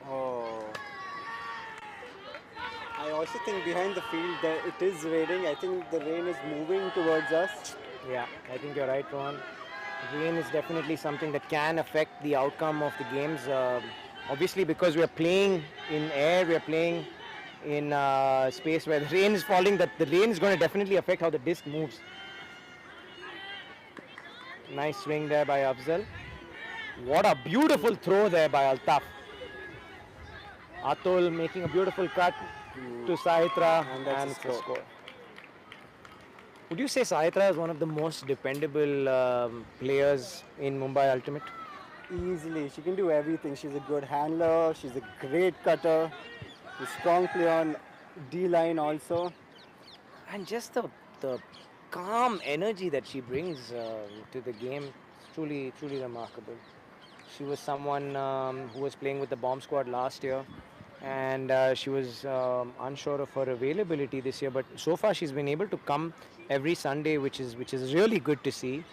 Speaker 2: Oh. I also think behind the field that it is raining. I think the rain is moving towards us.
Speaker 3: Yeah, I think you're right, Rohan. Rain is definitely something that can affect the outcome of the games. Obviously, because we are playing in air, we are playing in space where the rain is falling, that the rain is going to definitely affect how the disc moves. Nice swing there by Afzal. What a beautiful throw there by Altaf. Atul making a beautiful cut to Sahitra, and that's the score. Would you say Sahitra is one of the most dependable players in Mumbai Ultimate?
Speaker 2: Easily. She can do everything. She's a good handler. She's a great cutter. A strong player on D-line also.
Speaker 3: And just the calm energy that she brings to the game is truly remarkable. She was someone who was playing with the bomb squad last year, and she was unsure of her availability this year, but so far she's been able to come every Sunday, which is really good to see.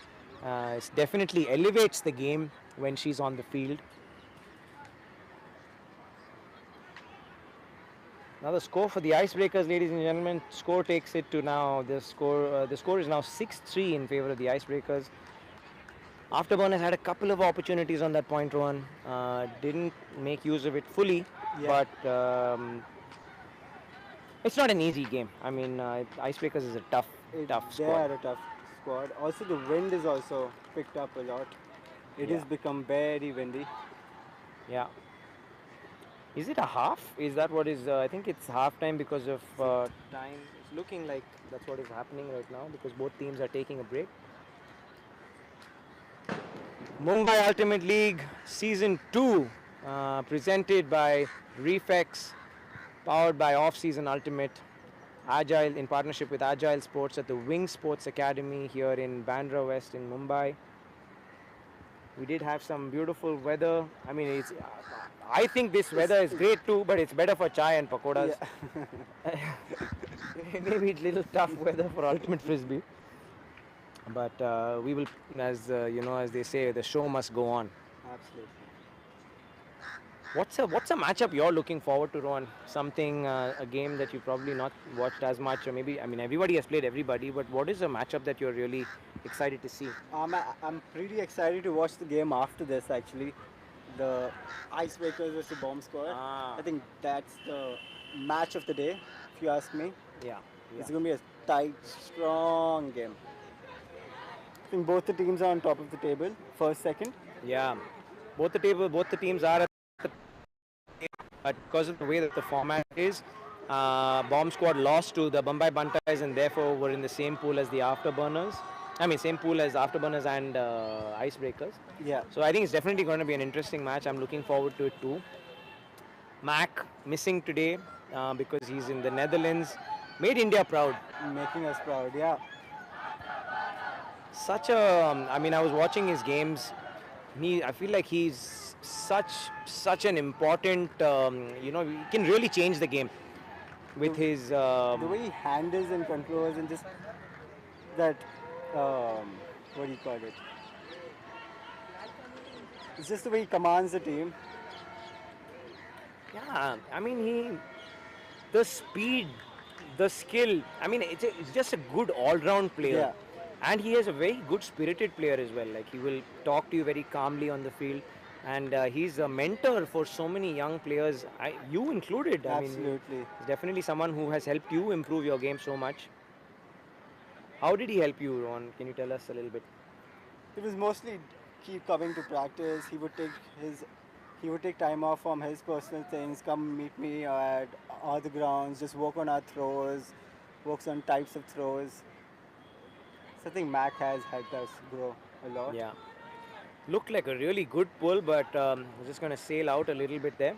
Speaker 3: It definitely elevates the game when she's on the field. Now the score for the Icebreakers, ladies and gentlemen, score takes it to now, the score is now 6-3 in favor of the Icebreakers. Afterburners had a couple of opportunities on that point, Rohan. Didn't make use of it fully, but it's not an easy game. I mean, Icebreakers is a tough squad.
Speaker 2: They are a tough squad. Also, the wind is also picked up a lot. It has become very windy.
Speaker 3: Yeah. Is it a half? Is that what is? I think it's half time because of time. It's looking like that's what is happening right now because both teams are taking a break. Mumbai Ultimate League Season 2 presented by Refex, powered by Off Season Ultimate, Agile in partnership with Agile Sports at the Wing Sports Academy here in Bandra West in Mumbai. We did have some beautiful weather. I mean, I think this weather is great too, but it's better for chai and pakoras. Yeah. Maybe it's a little tough weather for Ultimate Frisbee. But we will, as they say, the show must go on.
Speaker 2: Absolutely.
Speaker 3: What's a matchup you're looking forward to, Rohan? Something, a game that you probably not watched as much, or maybe, I mean, everybody has played everybody, but what is a matchup that you're really excited to see?
Speaker 2: I'm pretty excited to watch the game after this, actually. The Icebreakers versus the Bomb Squad. I think that's the match of the day, if you ask me.
Speaker 3: Yeah.
Speaker 2: It's going to be a tight, strong game. I think both the teams are on top of the table, first, second.
Speaker 3: Yeah. Both the teams are at the but because of the way that the format is, Bomb Squad lost to the Mumbai Buntais and therefore were in the same pool as the Afterburners. I mean, same pool as Afterburners and Icebreakers.
Speaker 2: Yeah.
Speaker 3: So I think it's definitely going to be an interesting match. I'm looking forward to it too. Mac missing today because he's in the Netherlands. Made India proud.
Speaker 2: Making us proud, yeah.
Speaker 3: I mean, I was watching his games. I feel like he's such an important, he can really change the game with his...
Speaker 2: the way he handles and controls and just that, what do you call it? It's just the way he commands the team.
Speaker 3: Yeah, I mean, the speed, the skill, I mean, it's just a good all-round player.
Speaker 2: Yeah.
Speaker 3: And he is a very good spirited player as well. Like, he will talk to you very calmly on the field. And he's a mentor for so many young players, you included. I mean,
Speaker 2: Absolutely.
Speaker 3: he's definitely someone who has helped you improve your game so much. How did he help you, Ron? Can you tell us a little bit?
Speaker 2: He was mostly keep coming to practice. He would take time off from his personal things, come meet me at other grounds, just work on our throws, works on types of throws. So I think Mac has helped us grow a lot.
Speaker 3: Yeah. Looked like a really good pull, but just going to sail out a little bit there.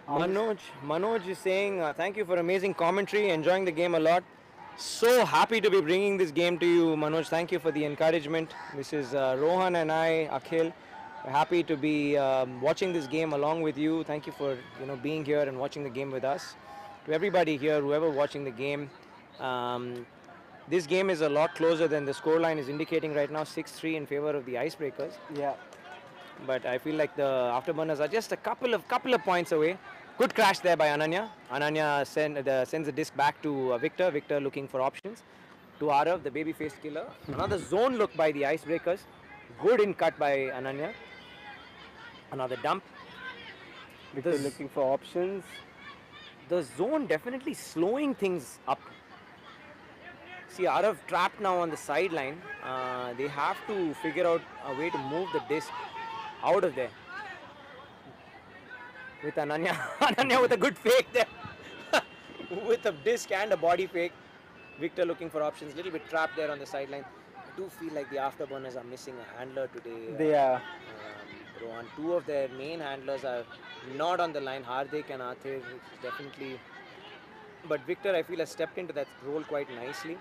Speaker 3: Manoj is saying, thank you for amazing commentary, enjoying the game a lot. So happy to be bringing this game to you, Manoj. Thank you for the encouragement. This is Rohan and I, Akhil. We're happy to be watching this game along with you. Thank you for being here and watching the game with us. To everybody here, whoever watching the game, this game is a lot closer than the scoreline is indicating right now. 6-3 in favor of the Icebreakers.
Speaker 2: Yeah.
Speaker 3: But I feel like the Afterburners are just a couple of points away. Good crash there by Ananya. Ananya sends the disc back to Victor. Victor looking for options. To Arav, the baby-faced killer. Another zone look by the Icebreakers. Good in cut by Ananya. Another dump.
Speaker 2: Victor looking for options.
Speaker 3: The zone definitely slowing things up. See, Arav trapped now on the sideline. They have to figure out a way to move the disc out of there. With Ananya. Ananya with a good fake there. With a disc and a body fake. Victor looking for options. Little bit trapped there on the sideline. I do feel like the Afterburners are missing a handler today.
Speaker 2: They are.
Speaker 3: Rohan. Two of their main handlers are not on the line. Hardik and Athir, which is definitely... But Victor, I feel, has stepped into that role quite nicely.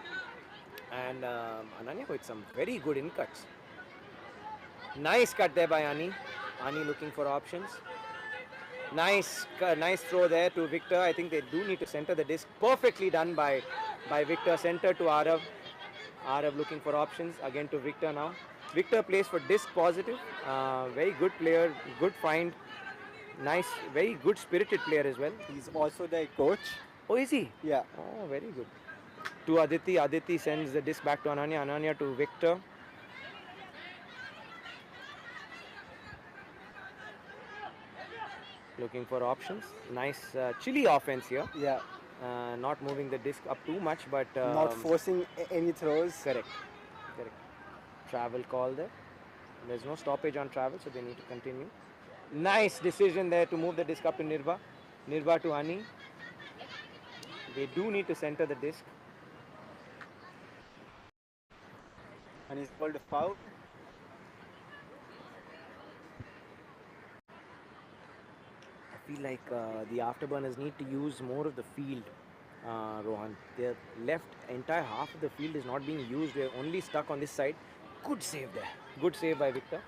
Speaker 3: And Ananya with some very good in-cuts. Nice cut there by Ani. Ani looking for options. Nice throw there to Victor. I think they do need to center the disc. Perfectly done by Victor. Center to Arav. Arav looking for options. Again to Victor now. Victor plays for disc positive. Very good player. Good find. Nice. Very good spirited player as well.
Speaker 2: He's also their coach.
Speaker 3: Oh, is he?
Speaker 2: Yeah.
Speaker 3: Oh, very good. To Aditi. Aditi sends the disc back to Ananya. Ananya to Victor. Looking for options. Nice chilly offense here.
Speaker 2: Yeah.
Speaker 3: Not moving the disc up too much, but...
Speaker 2: not forcing any throws.
Speaker 3: Correct. Travel call there. There's no stoppage on travel, so they need to continue. Nice decision there to move the disc up to Nirva. Nirva to Ani. They do need to center the disc.
Speaker 2: And he's called a foul.
Speaker 3: I feel like the Afterburners need to use more of the field, Rohan. Their left entire half of the field is not being used. They're only stuck on this side. Good save there. Good save by Victor.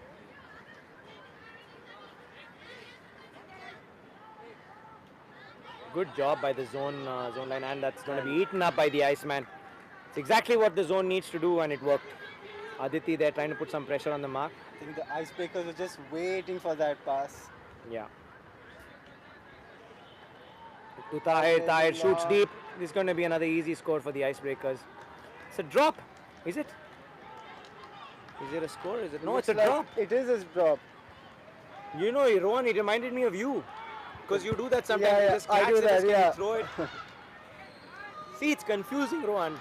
Speaker 3: Good job by the zone line, and that's going to be eaten up by the Iceman. It's exactly what the zone needs to do, and it worked. Aditi there trying to put some pressure on the mark.
Speaker 2: I think the Icebreakers were just waiting for that pass.
Speaker 3: Yeah. To Tahir. Tahir shoots deep. This is going to be another easy score for the Icebreakers. It's a drop. Is it? Is it a score? Is it? No, it's a drop.
Speaker 2: It is a drop.
Speaker 3: You know, Rohan, it reminded me of you. Because you do that sometimes.
Speaker 2: Yeah,
Speaker 3: you just catch
Speaker 2: I do
Speaker 3: the
Speaker 2: that,
Speaker 3: disc and
Speaker 2: yeah.
Speaker 3: you throw it. See, it's confusing, Rohan.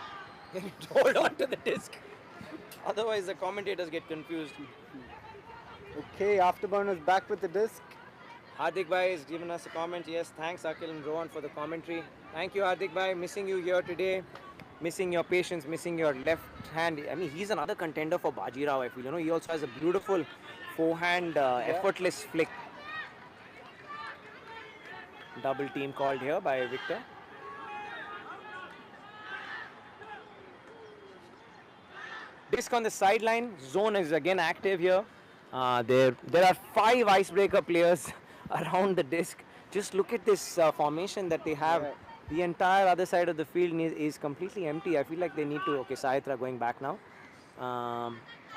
Speaker 3: Hold on to the disc. Otherwise, the commentators get confused.
Speaker 2: Okay, Afterburners back with the disc.
Speaker 3: Hardik Bhai has given us a comment. Yes, thanks Akhil and Rohan for the commentary. Thank you, Hardik Bhai. Missing you here today. Missing your patience, missing your left hand. I mean, he's another contender for Bajirao, I feel. You know, he also has a beautiful forehand, effortless flick. Double team called here by Victor. Disc on the sideline. Zone is again active here. There are 5 icebreaker players around the disc. Just look at this formation that they have.
Speaker 2: Yeah.
Speaker 3: The entire other side of the field is completely empty. I feel like they need to... Okay, Saitra going back now.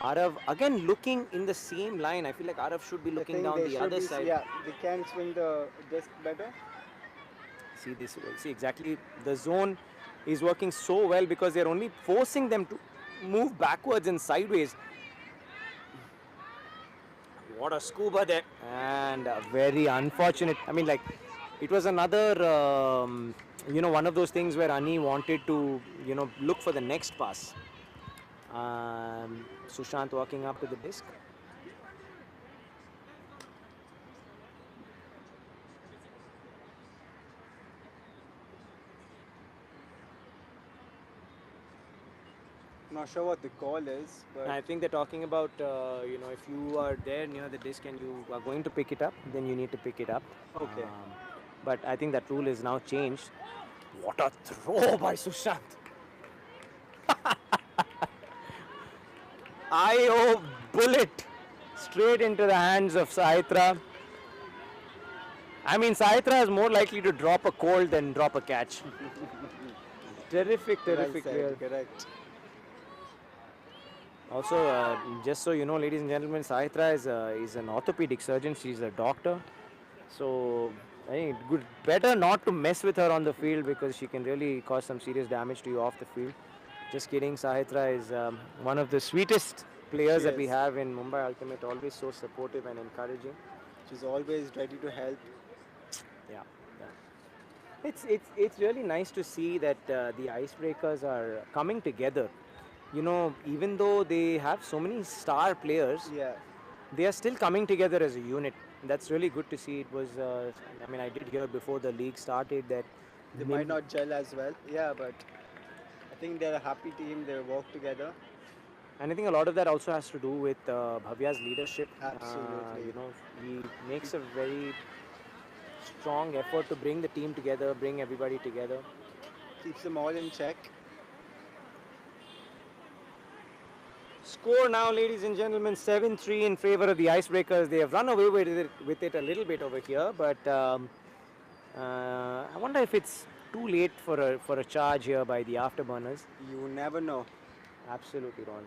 Speaker 3: Arav again looking in the same line. I feel like Arav should be looking down the other side.
Speaker 2: Yeah, they can swing the disc better.
Speaker 3: See this. See exactly. The zone is working so well because they're only forcing them to move backwards and sideways. What a scuba there. And very unfortunate. I mean, like, it was another, one of those things where Ani wanted to, look for the next pass. Sushant walking up to the disc.
Speaker 2: Not sure what the call is, but
Speaker 3: I think they're talking about, if you are there near the disc and you are going to pick it up, then you need to pick it up.
Speaker 2: Okay.
Speaker 3: But I think that rule is now changed. What a throw by Sushant! IO bullet straight into the hands of Sahitra. I mean, Sahitra is more likely to drop a cold than drop a catch. Terrific
Speaker 2: well
Speaker 3: clear.
Speaker 2: said, correct.
Speaker 3: Also, just so you know, ladies and gentlemen, Sahitra is an orthopedic surgeon. She's a doctor. So, I think better not to mess with her on the field because she can really cause some serious damage to you off the field. Just kidding. Sahitra is one of the sweetest players that we
Speaker 2: Yes.
Speaker 3: have in Mumbai Ultimate. Always so supportive and encouraging.
Speaker 2: She's always ready to help.
Speaker 3: Yeah. It's really nice to see that the icebreakers are coming together. You know, even though they have so many star players,
Speaker 2: Yeah.
Speaker 3: they are still coming together as a unit. That's really good to see. It was, I mean, I did hear before the league started that
Speaker 2: They might not gel as well. Yeah, but I think they're a happy team. They work together.
Speaker 3: and I think a lot of that also has to do with Bhavya's leadership.
Speaker 2: Absolutely.
Speaker 3: He makes a very strong effort to bring the team together, bring everybody together.
Speaker 2: Keeps them all in check.
Speaker 3: Score now, ladies and gentlemen, 7-3 in favor of the Icebreakers. They have run away with it a little bit over here, but I wonder if it's too late for a charge here by the Afterburners.
Speaker 2: You never know.
Speaker 3: Absolutely wrong.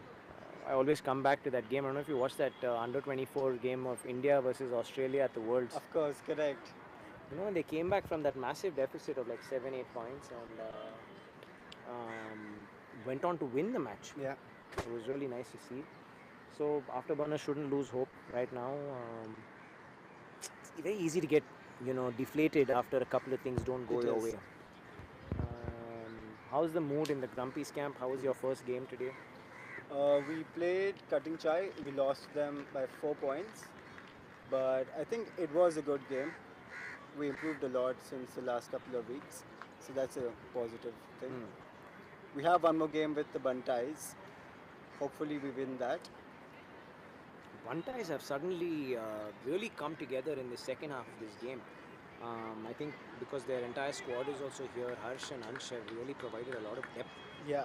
Speaker 3: I always come back to that game. I don't know if you watched that under 24 game of India versus Australia at the Worlds.
Speaker 2: Of course, correct.
Speaker 3: You know, they came back from that massive deficit of like 7-8 points and went on to win the match.
Speaker 2: Yeah.
Speaker 3: It was really nice to see. So Afterburners shouldn't lose hope right now. It's very easy to get, deflated after a couple of things don't go
Speaker 2: It
Speaker 3: your
Speaker 2: is.
Speaker 3: way. How's the mood in the Grumpy's camp? How was your first game today?
Speaker 2: We played Cutting Chai. We lost them by 4 points. But I think it was a good game. We improved a lot since the last couple of weeks. So that's a positive thing. We have one more game with the Buntais. Hopefully we win that.
Speaker 3: Buntais have suddenly really come together in the second half of this game. I think because their entire squad is also here, Harsh and Ansh have really provided a lot of depth.
Speaker 2: Yeah.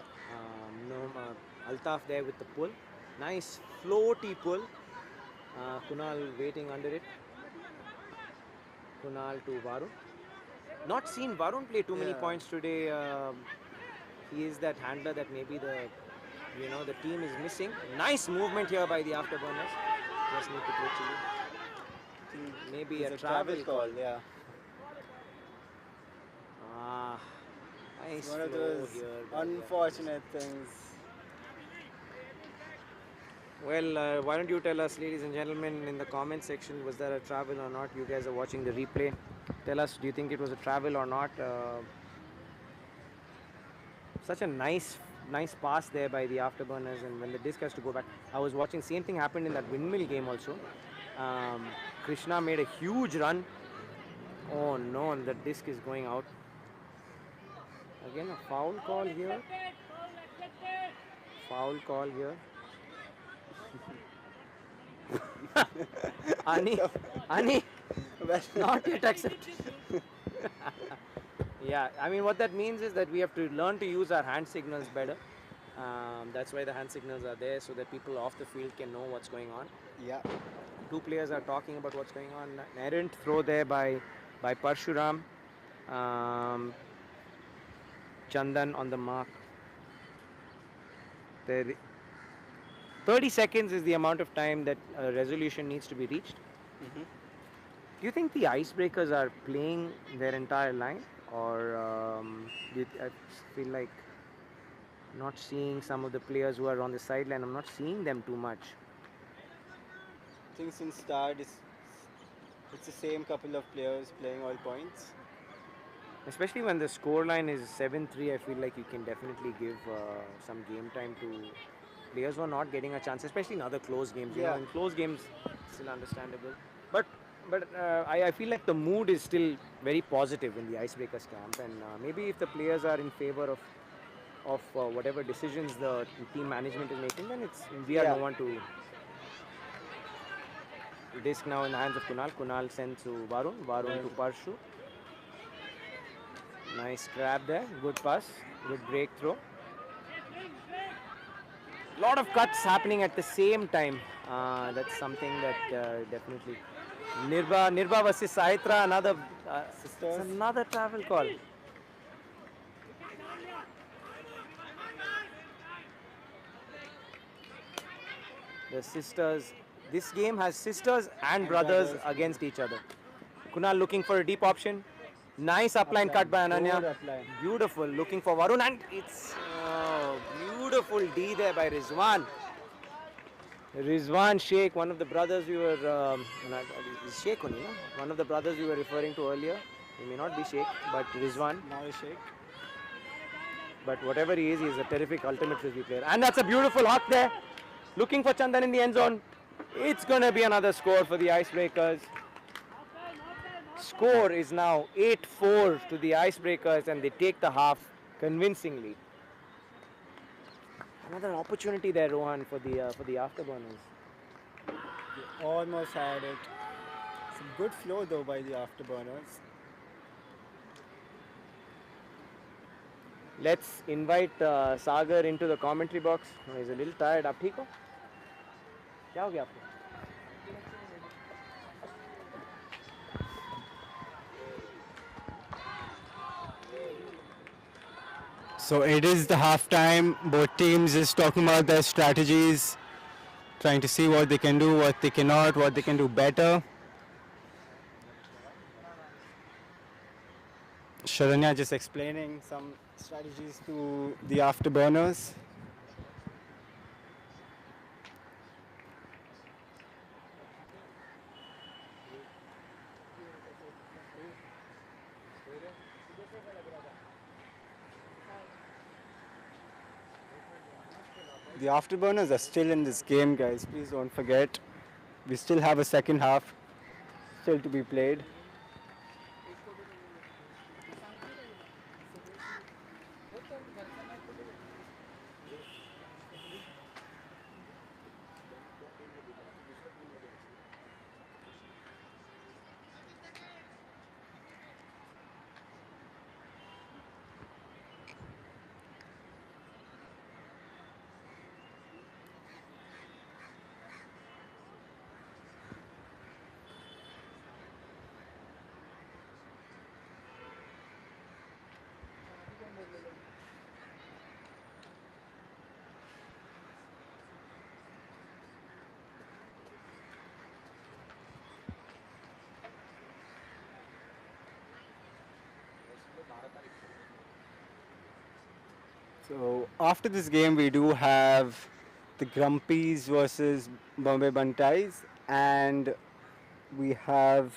Speaker 3: Altaf there with the pull. Nice floaty pull. Kunal waiting under it. Kunal to Varun. Not seen Varun play too many
Speaker 2: Yeah.
Speaker 3: points today. He is that handler that maybe the team is missing. Nice movement here by the Afterburners. Just need to play Chile. Maybe
Speaker 2: It's
Speaker 3: a travel call.
Speaker 2: yeah.
Speaker 3: Nice
Speaker 2: One of
Speaker 3: flow
Speaker 2: those
Speaker 3: here by the
Speaker 2: unfortunate things.
Speaker 3: Well, why don't you tell us, ladies and gentlemen, in the comment section, was there a travel or not? You guys are watching the replay. Tell us, do you think it was a travel or not? Such a nice pass there by the Afterburners, and when the disc has to go back, I was watching. Same thing happened in that windmill game also. Krishna made a huge run. Oh no, and the disc is going out. Again, a foul call here. Foul call here. Ani,
Speaker 2: Well,
Speaker 3: not yet accepted. Yeah, I mean what that means is that we have to learn to use our hand signals better. That's why the hand signals are there, so that people off the field can know what's going on.
Speaker 2: yeah.
Speaker 3: Two players are talking about what's going on. An errant throw there by Parshuram. Chandan on the mark. 30 seconds is the amount of time that a resolution needs to be reached.
Speaker 2: Mhm.
Speaker 3: Do you think the Icebreakers are playing their entire line, or I feel like not seeing some of the players who are on the sideline? I'm not seeing them too much.
Speaker 2: I think since start it's the same couple of players playing all points.
Speaker 3: Especially when the scoreline is 7-3, I feel like you can definitely give some game time to players who are not getting a chance, especially in other close games. You know,
Speaker 2: Yeah.
Speaker 3: in close games, it's still understandable. But I feel like the mood is still very positive in the Icebreakers camp, and maybe if the players are in favor of whatever decisions the team management is making, then we are
Speaker 2: Yeah.
Speaker 3: no one to. Disc now in the hands of Kunal. Kunal sends to Varun. Varun to Parshu. Nice grab there. Good pass. Good breakthrough. Lot of cuts happening at the same time. That's something that definitely. Nirba versus Saitra. It's
Speaker 2: Sisters.
Speaker 3: another travel call. The sisters. This game has sisters and brothers against each other. Kunal looking for a deep option. Nice upline cut by Ananya.
Speaker 2: Good upline.
Speaker 3: Beautiful. Looking for Varun, and it's beautiful D there by Rizwan. Rizwan Sheikh, one of the brothers we were Sheikh only, no? One of the brothers we were referring to earlier. He may not be Sheikh, but Rizwan.
Speaker 2: Now a shake.
Speaker 3: But whatever he is a terrific ultimate frisbee player. And that's a beautiful hot there. Looking for Chandan in the end zone. It's going to be another score for the Icebreakers. Score is now 8-4 to the Icebreakers, and they take the half convincingly. Another opportunity there, Rohan, for the Afterburners.
Speaker 2: They almost had it. It's a good flow though by the Afterburners.
Speaker 3: Let's invite Sagar into the commentary box. Oh, he's a little tired. आप ठीक हो? क्या हो गया आपको?
Speaker 2: So it is the halftime. Both teams is talking about their strategies, trying to see what they can do, what they cannot, what they can do better. Sharanya just explaining some strategies to the Afterburners. The Afterburners are still in this game, guys. Please don't forget. We still have a second half still to be played. So after this game, we do have the Grumpies versus Bombay Bunties, and we have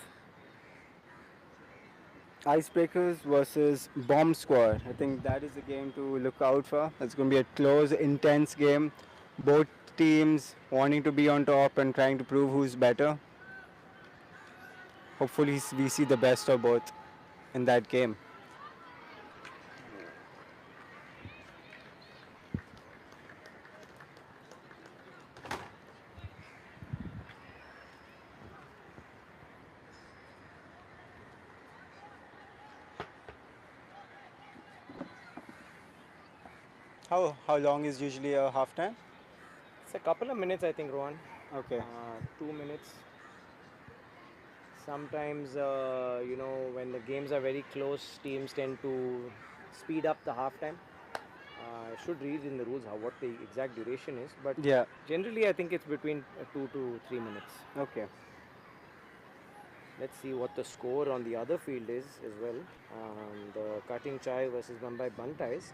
Speaker 2: Icebreakers versus Bomb Squad. I think that is the game to look out for. It's going to be a close, intense game. Both teams wanting to be on top and trying to prove who's better. Hopefully, we see the best of both in that game. How long is usually a halftime?
Speaker 3: It's a couple of minutes, I think, Rohan.
Speaker 2: Okay.
Speaker 3: 2 minutes. Sometimes, when the games are very close, teams tend to speed up the halftime. I should read in the rules what the exact duration is, but
Speaker 2: Yeah.
Speaker 3: generally I think it's between 2 to 3 minutes.
Speaker 2: Okay.
Speaker 3: Let's see what the score on the other field is as well. The Cutting Chai versus Mumbai Bunties.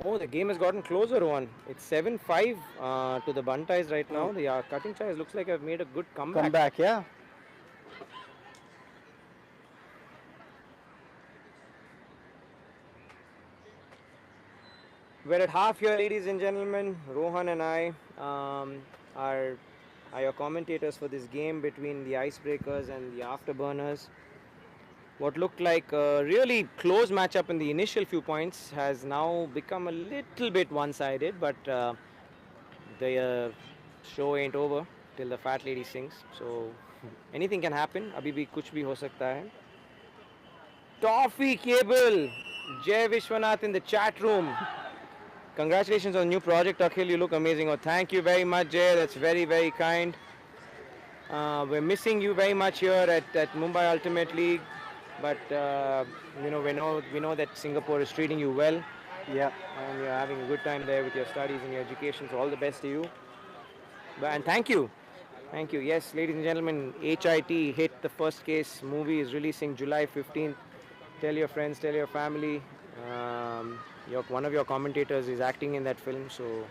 Speaker 3: Oh, the game has gotten closer, one. It's 7-5 to the Bunties right now. The cutting charge looks like I've made a good comeback.
Speaker 2: Come back, yeah.
Speaker 3: We're at half here, ladies and gentlemen. Rohan and I are your commentators for this game between the Icebreakers and the Afterburners. What looked like a really close matchup in the initial few points has now become a little bit one-sided, but the show ain't over till the fat lady sings. So anything can happen. Abhi bhi kuch bhi ho sakta hai. Toffee Cable, Jay Vishwanath in the chat room. Congratulations on the new project, Akhil. You look amazing. Oh, thank you very much, Jay. That's very, very kind. We're missing you very much here at Mumbai Ultimate League, but we know that Singapore is treating you well.
Speaker 2: Yeah.
Speaker 3: And you're having a good time there with your studies and your education. So all the best to you. And thank you. Thank you. Yes, ladies and gentlemen, HIT Hit the First Case movie is releasing July 15th. Tell your friends, tell your family. One of your commentators is acting in that film, so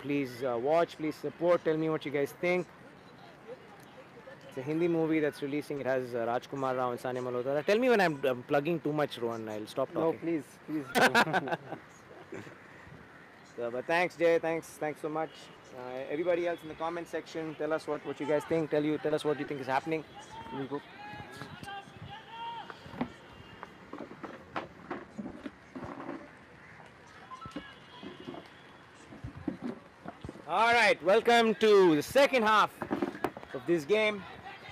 Speaker 3: please watch, please support, tell me what you guys think. It's a Hindi movie that's releasing. It has Rajkumar Rao and Sania Malhotra. Tell me when I'm plugging too much, Rohan. I'll stop talking.
Speaker 2: No, please.
Speaker 3: So, but thanks, Jay. Thanks so much. Everybody else in the comment section, tell us what you guys think. Tell us what you think is happening. All right, welcome to the second half of this game.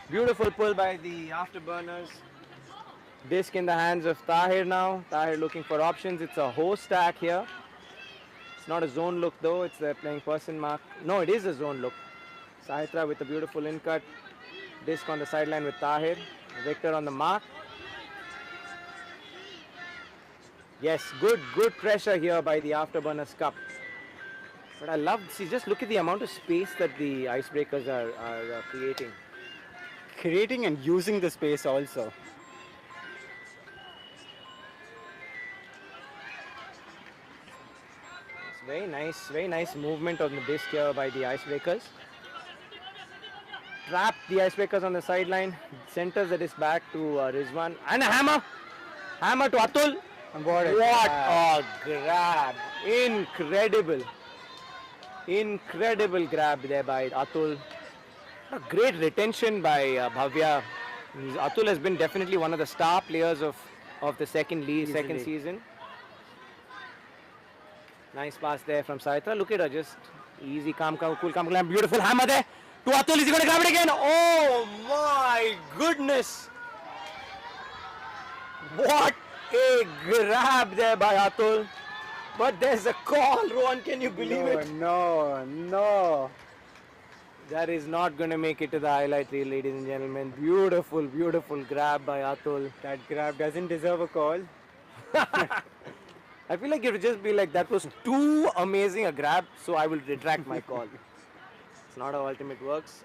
Speaker 3: Beautiful pull by the Afterburners. Disc in the hands of Tahir now. Tahir looking for options. It's a hoe stack here. It's not a zone look though. It's a playing person mark. No, it is a zone look. Sahitra with a beautiful in cut. Disc on the sideline with Tahir. Victor on the mark. Yes, good pressure here by the Afterburners Cup. But I love, see, just look at the amount of space that the Icebreakers are creating.
Speaker 2: Creating and using the space also.
Speaker 3: It's very nice movement on the disc here by the Icebreakers. Trapped the Icebreakers on the sideline. Centers the disc back to Rizwan. And a hammer! Hammer to Atul.
Speaker 2: What
Speaker 3: a grab. Incredible grab there by Atul. A great retention by Bhavya. Atul has been definitely one of the star players of the second season. Nice pass there from Saitra. Look at her, just easy, calm, cool, beautiful hammer there to Atul. Is he going to grab it again? Oh my goodness! What a grab there by Atul. But there's a call, Rohan, can you believe it?
Speaker 2: No.
Speaker 3: That is not going to make it to the highlight reel, ladies and gentlemen. Beautiful grab by Atul.
Speaker 2: That grab doesn't deserve a call.
Speaker 3: I feel like it would just be like, that was too amazing a grab, so I will retract my call. It's not how Ultimate works.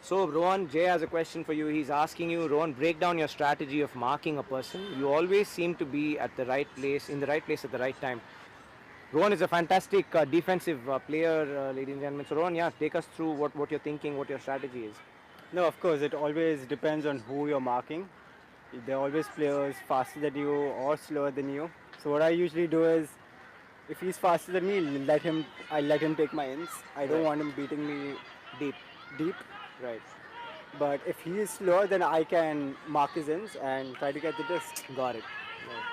Speaker 3: So Rohan, Jay has a question for you. He's asking you, Rohan, break down your strategy of marking a person. You always seem to be at the right place, in the right place at the right time. Rohan is a fantastic defensive player, ladies and gentlemen. So Rohan, yeah, take us through what you're thinking, what your strategy is.
Speaker 2: No, of course, it always depends on who you're marking. There are always players faster than you or slower than you. So what I usually do is, if he's faster than me, I let him take my ins. I don't want him beating me deep.
Speaker 3: Right.
Speaker 2: But if he is slower, then I can mark his ins and try to get the disc.
Speaker 3: Got it. Right.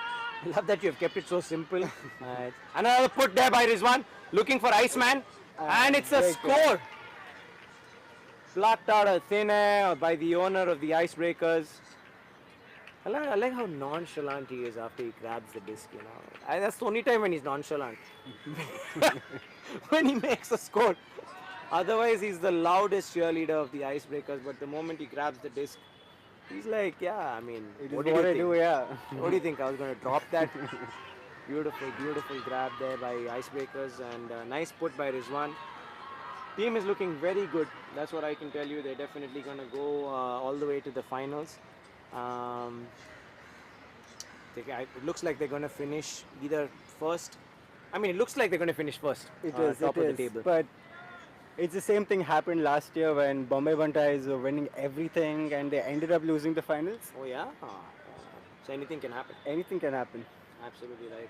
Speaker 3: I love that you have kept it so simple. Right. Another put there by Rizwan, looking for Iceman, and it's a score. Plucked out of thin air by the owner of the Icebreakers. I like how nonchalant he is after he grabs the disc, you know. That's the only time when he's nonchalant. When he makes a score. Otherwise, he's the loudest cheerleader of the Icebreakers, but the moment he grabs the disc, he's like, yeah, I mean,
Speaker 2: what do you think?
Speaker 3: What do you think? I was going to drop that? Beautiful grab there by Icebreakers, and nice put by Rizwan. Team is looking very good. That's what I can tell you. They're definitely going to go all the way to the finals. It looks like they're going to finish either first. I mean, it looks like they're going to finish first.
Speaker 2: It is,
Speaker 3: top
Speaker 2: it
Speaker 3: of
Speaker 2: is.
Speaker 3: the table.
Speaker 2: But it's the same thing happened last year when Bombay Bantais were winning everything and they ended up losing the finals.
Speaker 3: Oh yeah. So anything can happen.
Speaker 2: Anything can happen.
Speaker 3: Absolutely right,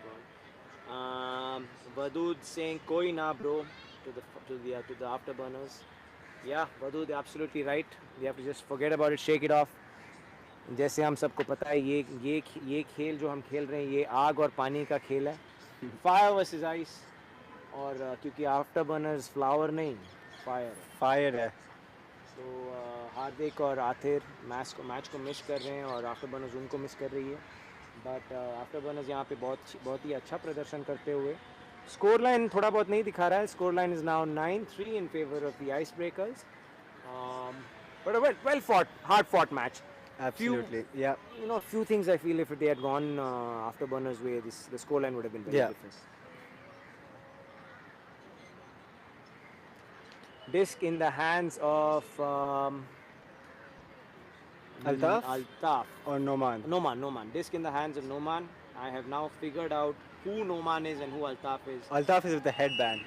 Speaker 3: Ron. Vadud saying "Koi na, bro" to the afterburners. Yeah, Vadud, absolutely right. We have to just forget about it, shake it off. जैसे हम सबको पता है ये खेल जो हम खेल रहे हैं ये आग और पानी का खेल है. Fire versus ice. और क्योंकि आफ्टरबर्नर्स फ्लावर नहीं फायर
Speaker 2: है.
Speaker 3: तो हार्दिक और आथिर मैच को मिस कर रहे हैं और आफ्टरबर्नर्स उनको मिस कर रही है. बट आफ्टरबर्नर्स यहाँ पे बहुत ही अच्छा प्रदर्शन करते हुए. स्कोर लाइन थोड़ा बहुत नहीं दिखा रहा है. Score line is now 9-3 in favor of the Icebreakers. But a well fought, hard fought match.
Speaker 2: Absolutely, yeah.
Speaker 3: Few things I feel if they had gone Afterburners' way, the score line would have been very different. Disc in the hands of
Speaker 2: Altaf or Noman?
Speaker 3: Noman. Disc in the hands of Noman. I have now figured out who Noman is and who Altaf is.
Speaker 2: Altaf is with the headband.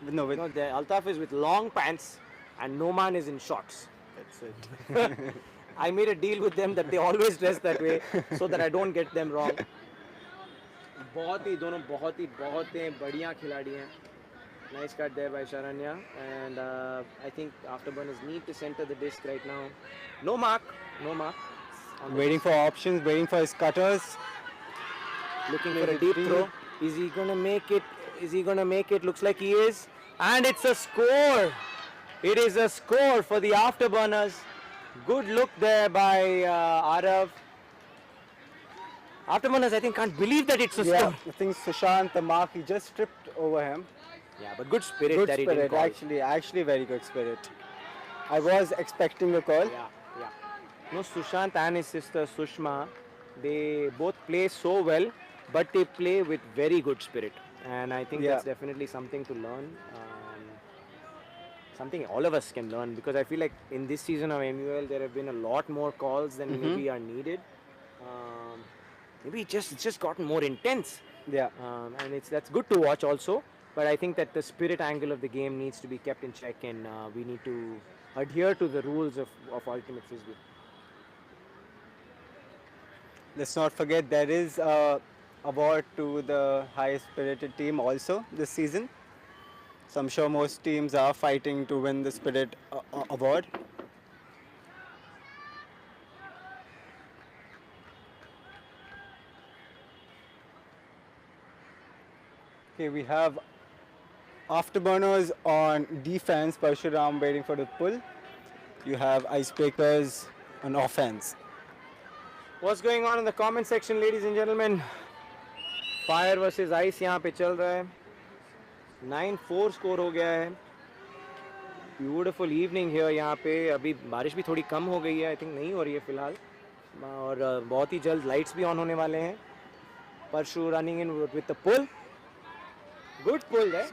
Speaker 3: Altaf is with long pants and Noman is in shorts.
Speaker 2: That's it.
Speaker 3: I made a deal with them that they always dress that way so that I don't get them wrong. दोनों बहुत ही बढ़िया खिलाड़ी हैं. Nice cut there by Sharanya, and I think Afterburners need to center the disc right now. No mark.
Speaker 2: Waiting for options, waiting for his cutters.
Speaker 3: Looking for a deep throw. Is he going to make it? Looks like he is. And it's a score. It is a score for the Afterburners. Good look there by Arav. Afterburners, I think, can't believe that it's a score.
Speaker 2: I think Sushant, the mark, he just tripped over him.
Speaker 3: Yeah, but good spirit
Speaker 2: Good
Speaker 3: that
Speaker 2: spirit,
Speaker 3: he didn't call.
Speaker 2: actually very good spirit. I was expecting a call.
Speaker 3: Yeah. No, Sushant and his sister Sushma, they both play so well, but they play with very good spirit. And I think that's definitely something to learn. Something all of us can learn, because I feel like in this season of MUL there have been a lot more calls than maybe are needed. Maybe it's just gotten more intense.
Speaker 2: Yeah.
Speaker 3: And that's good to watch also. But I think that the spirit angle of the game needs to be kept in check, and we need to adhere to the rules of Ultimate Frisbee.
Speaker 2: Let's not forget there is a award to the highest spirited team also this season. So I'm sure most teams are fighting to win the Spirit Award. Okay, we have Afterburners on defense, Parshuram waiting for the pull. You have Icebreakers on offense.
Speaker 3: What's going on in the comment section, ladies and gentlemen? Fire versus Ice यहाँ पे चल रहा है. 9-4 score हो गया है. Beautiful evening है यहाँ पे. अभी बारिश भी थोड़ी कम हो गई है, आई थिंक नहीं हो रही है फिलहाल, और बहुत ही जल्द लाइट्स भी ऑन होने वाले हैं. Parshu running in with the pull. Good pull है.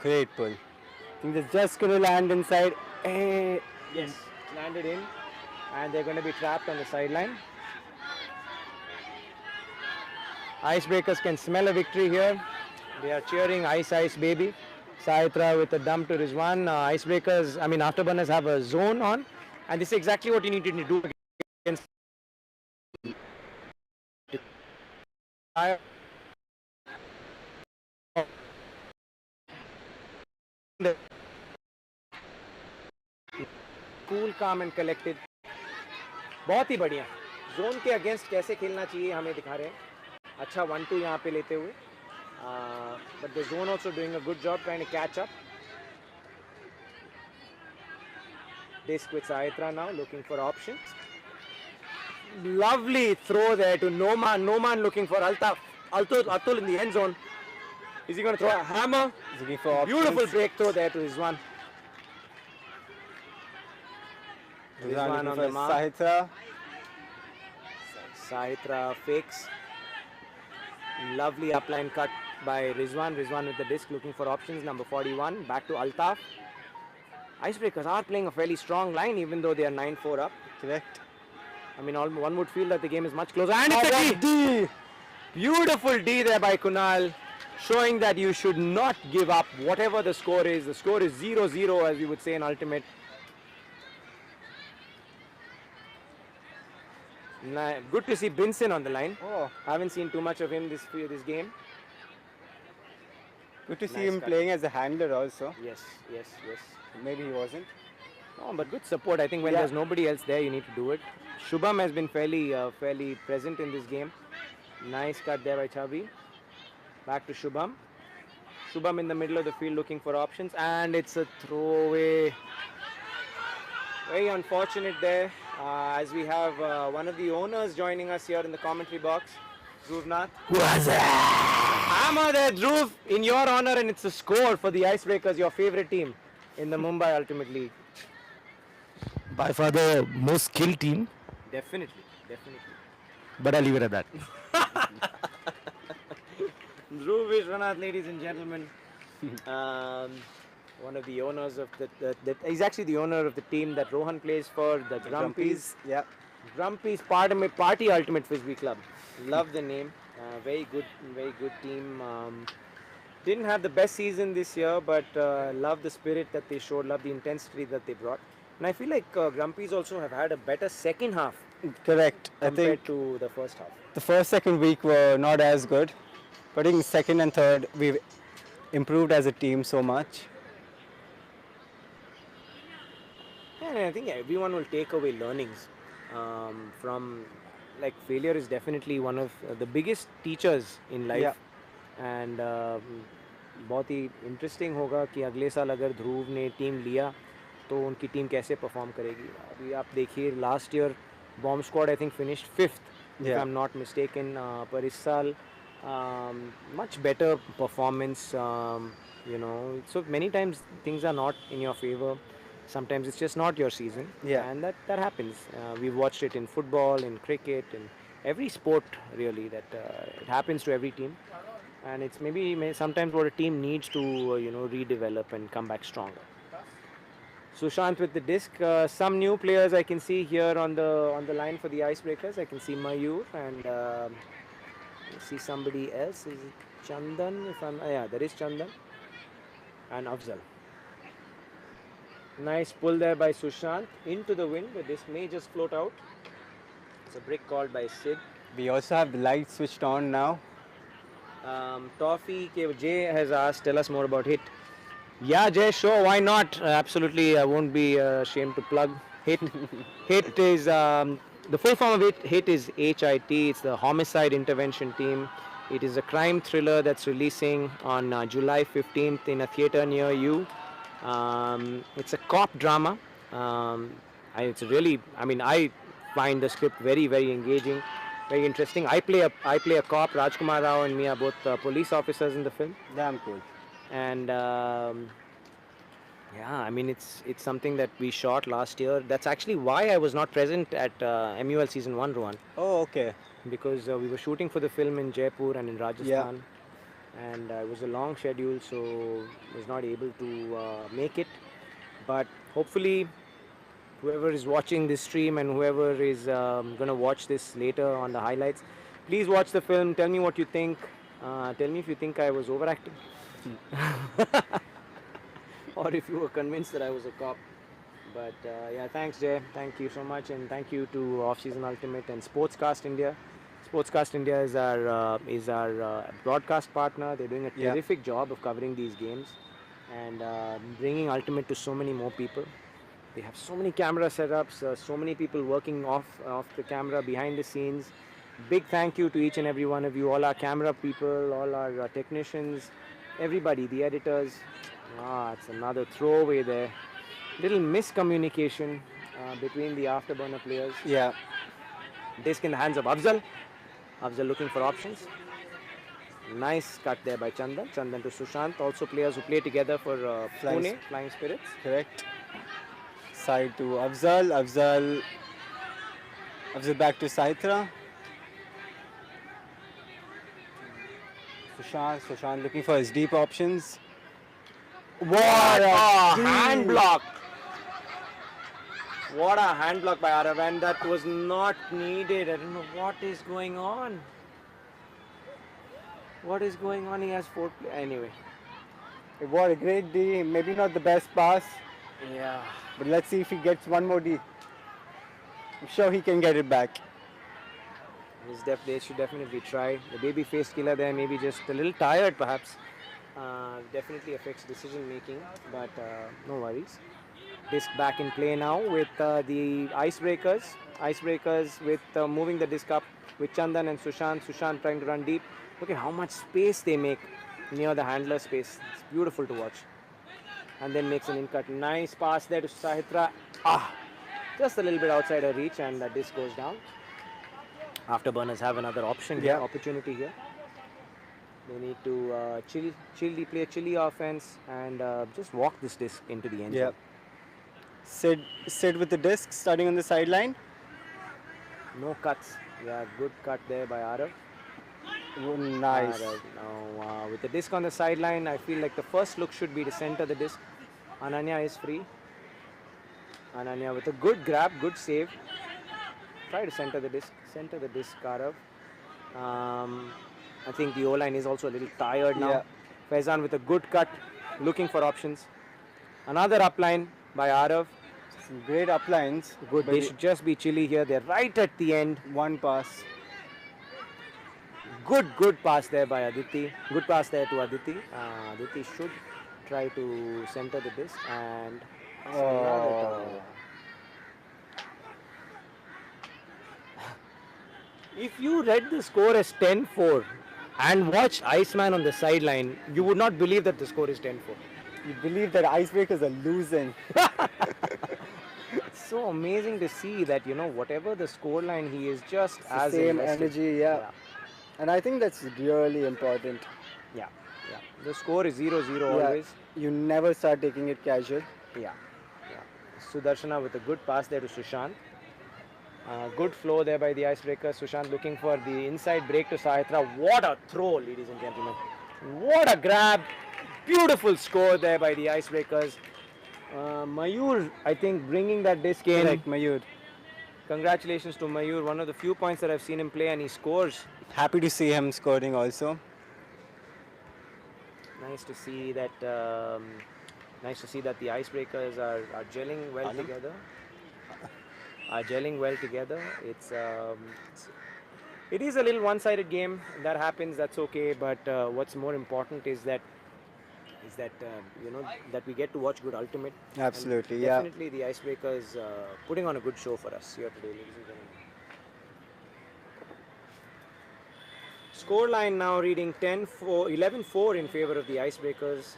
Speaker 2: Great pull. I think it's just going to land inside.
Speaker 3: Yes, landed in, and they're going to be trapped on the sideline. Icebreakers can smell a victory here. They are cheering Ice Ice Baby. Saitra with a dump to Rizwan. Afterburners have a zone on, and this is exactly what you need to do against. Cool, calm and collected. बहुत ही बढ़िया. Zone के against कैसे खेलना चाहिए हमें दिखा रहे हैं. अच्छा 1-2 यहाँ पे लेते हुए. But the zone also doing a good job trying to catch up. Disc with Saitra now looking for options. Lovely throw there to Noman. Noman looking for Altaf. Atul in the end zone. Is he going to throw a hammer?
Speaker 2: He's looking for options.
Speaker 3: Beautiful breakthrough there to Rizwan. Rizwan on the mark.
Speaker 2: Sahitra.
Speaker 3: Sahitra fakes. Lovely upline cut by Rizwan. Rizwan with the disc looking for options. Number 41. Back to Altaf. Icebreakers are playing a fairly strong line even though they are 9-4 up.
Speaker 2: Correct.
Speaker 3: I mean, one would feel that the game is much closer. And it's a D! Beautiful D there by Kunal, showing that you should not give up whatever the score is. The score is 0-0 as we would say in Ultimate. Good to see Binson on the line.
Speaker 2: Oh,
Speaker 3: Haven't seen too much of him this game.
Speaker 2: good to see
Speaker 3: Nice
Speaker 2: him
Speaker 3: cut.
Speaker 2: playing as a handler also.
Speaker 3: Yes.
Speaker 2: Maybe he wasn't.
Speaker 3: No, but good support. I think when
Speaker 2: Yeah.
Speaker 3: there's nobody else there, you need to do it. Shubham has been fairly present in this game. Nice cut there by Chabi. Back to Shubham. Shubham in the middle of the field looking for options, and it's a throwaway. Very unfortunate there, as we have one of the owners joining us here in the commentary box, Dhruvnath. Hammer there, Dhruv, in your honor, and it's a score for the Icebreakers, your favorite team in the Mumbai Ultimate League.
Speaker 4: By far the most skilled team,
Speaker 3: Definitely.
Speaker 4: but I'll leave it at that.
Speaker 3: Dhruv Vishwanath, ladies and gentlemen, one of the owners of he's actually the owner of the team that Rohan plays for, the Grumpies.
Speaker 2: Yeah.
Speaker 3: Grumpies Party Ultimate Frisbee Club. Love the name. Very good team. Didn't have the best season this year, but love the spirit that they showed, love the intensity that they brought. And I feel like Grumpies also have had a better second half
Speaker 2: Correct. I
Speaker 3: compared
Speaker 2: think
Speaker 3: to the first half.
Speaker 2: the first, second week were not as good, but in second and third we've improved as a team so much.
Speaker 3: Yeah, and I think everyone will take away learnings from, like, failure is definitely one of the biggest teachers in life.
Speaker 2: Yeah.
Speaker 3: And बहुत ही interesting होगा कि अगले साल अगर ध्रुव ने team लिया तो उनकी टीम कैसे परफॉर्म करेगी. अभी आप देखिए last year bomb squad I think finished 5th if
Speaker 2: Yeah.
Speaker 3: I'm not mistaken, पर इस साल much better performance, so many times things are not in your favor. Sometimes it's just not your season.
Speaker 2: Yeah.
Speaker 3: And that happens. We've watched it in football, in cricket, in every sport really, that it happens to every team. And it's maybe sometimes what a team needs to redevelop and come back stronger. Sushant with the disc. Some new players I can see here on the line for the Icebreakers. I can see Mayur and I see somebody else. Is it Chandan? Yeah, there is Chandan and Afzal. Nice pull there by Sushant into the wind. The disc may just float out. It's a break called by Sid.
Speaker 2: We also have the lights switched on now.
Speaker 3: Toffee Jay has asked, tell us more about HIT. Yeah, Jay, sure, why not? Absolutely, I won't be ashamed to plug HIT. HIT is, the full form of HIT is HIT. It's the Homicide Intervention Team. It is a crime thriller that's releasing on July 15th in a theater near you. It's a cop drama. It's really, I find the script very, very engaging, very interesting. I play a cop. Rajkumar Rao and me are both police officers in the film.
Speaker 2: Damn cool.
Speaker 3: And it's something that we shot last year. That's actually why I was not present at MUL season 1, Rohan,
Speaker 2: Oh, okay.
Speaker 3: because we were shooting for the film in Jaipur and in Rajasthan. And it was a long schedule, so was not able to make it. But hopefully whoever is watching this stream and whoever is going to watch this later on the highlights, please watch the film. Tell me what you think. Tell me if you think I was overacting. Or if you were convinced that I was a cop. But thanks Jay. Thank you so much, and thank you to Off Season Ultimate and Sportscast India. Sportscast India is our broadcast partner. They're doing a terrific job of covering these games and bringing Ultimate to so many more people. They have so many camera setups, so many people working off the camera, behind the scenes. Big thank you to each and every one of you, all our camera people, all our technicians, everybody, the editors. It's another throwaway there. Little miscommunication between the Afterburner players.
Speaker 2: Yeah.
Speaker 3: Disc in the hands of Afzal. Afzal looking for options. Nice cut there by Chandan. Chandan to Sushant. Also players who play together for Pune, Flying Spirits.
Speaker 2: Correct. Side to Afzal. Afzal back to Saitra. Sushant looking for his deep options.
Speaker 3: What a hand block! What a hand block by Arav, and that was not needed. I don't know what is going on. What is going on? He has 4 anyway.
Speaker 2: What a great D. Maybe not the best pass,
Speaker 3: Yeah.
Speaker 2: but let's see if he gets one more D. I'm sure he can get it back.
Speaker 3: They should definitely try. The baby face killer there, maybe just a little tired perhaps. Definitely affects decision making, but no worries. Disc back in play now with the icebreakers. Icebreakers with moving the disc up with Chandan and Sushant. Sushant trying to run deep. Look at how much space they make near the handler space. It's beautiful to watch. And then makes an in-cut. Nice pass there to Sahitra. Just a little bit outside her reach, and the disc goes down. Afterburners have another option here, opportunity here. They need to play a chilly offense and just walk this disc into the end zone.
Speaker 2: Sid with the disc, starting on the sideline.
Speaker 3: No cuts. Yeah, good cut there by Arav.
Speaker 2: Oh, nice.
Speaker 3: Now, with the disc on the sideline, I feel like the first look should be to center the disc. Ananya is free. Ananya with a good grab, good save. Try to center the disc. Center the disc, Arav. I think the O-line is also a little tired now.
Speaker 2: Yeah.
Speaker 3: Faizan with a good cut, looking for options. Another upline by Arav.
Speaker 2: Some great uplines.
Speaker 3: Good. They should just be chilly here. They're right at the end.
Speaker 2: One pass.
Speaker 3: Good pass there by Aditi. Good pass there to Aditi. Aditi should try to center the disc and if you read the score as 10-4 and watched Iceman on the sideline, you would not believe that the score is 10-4.
Speaker 2: You believe that Icebreakers are losing.
Speaker 3: It's so amazing to see that, whatever the scoreline, he is just
Speaker 2: It's
Speaker 3: as
Speaker 2: the same
Speaker 3: invested.
Speaker 2: energy, yeah. And I think that's really important.
Speaker 3: Yeah. The score is 0-0 always.
Speaker 2: You never start taking it casual.
Speaker 3: Yeah. Sudarshana with a good pass there to Sushant. Good flow there by the icebreaker. Sushant looking for the inside break to Sahitra. What a throw, ladies and gentlemen. What a grab. Beautiful score there by the icebreakers. Mayur, I think, bringing that disc in.
Speaker 2: Correct, Mayur.
Speaker 3: Congratulations to Mayur. One of the few points that I've seen him play, and he scores.
Speaker 2: Happy to see him scoring also.
Speaker 3: Nice to see that. Nice to see that the icebreakers are gelling well together. It is a little one-sided game. That happens. That's okay. But what's more important is that that we get to watch good ultimate.
Speaker 2: Absolutely,
Speaker 3: And
Speaker 2: yeah.
Speaker 3: Definitely, the icebreakers putting on a good show for us here today, ladies and gentlemen. Scoreline now reading 11-4 in favor of the icebreakers.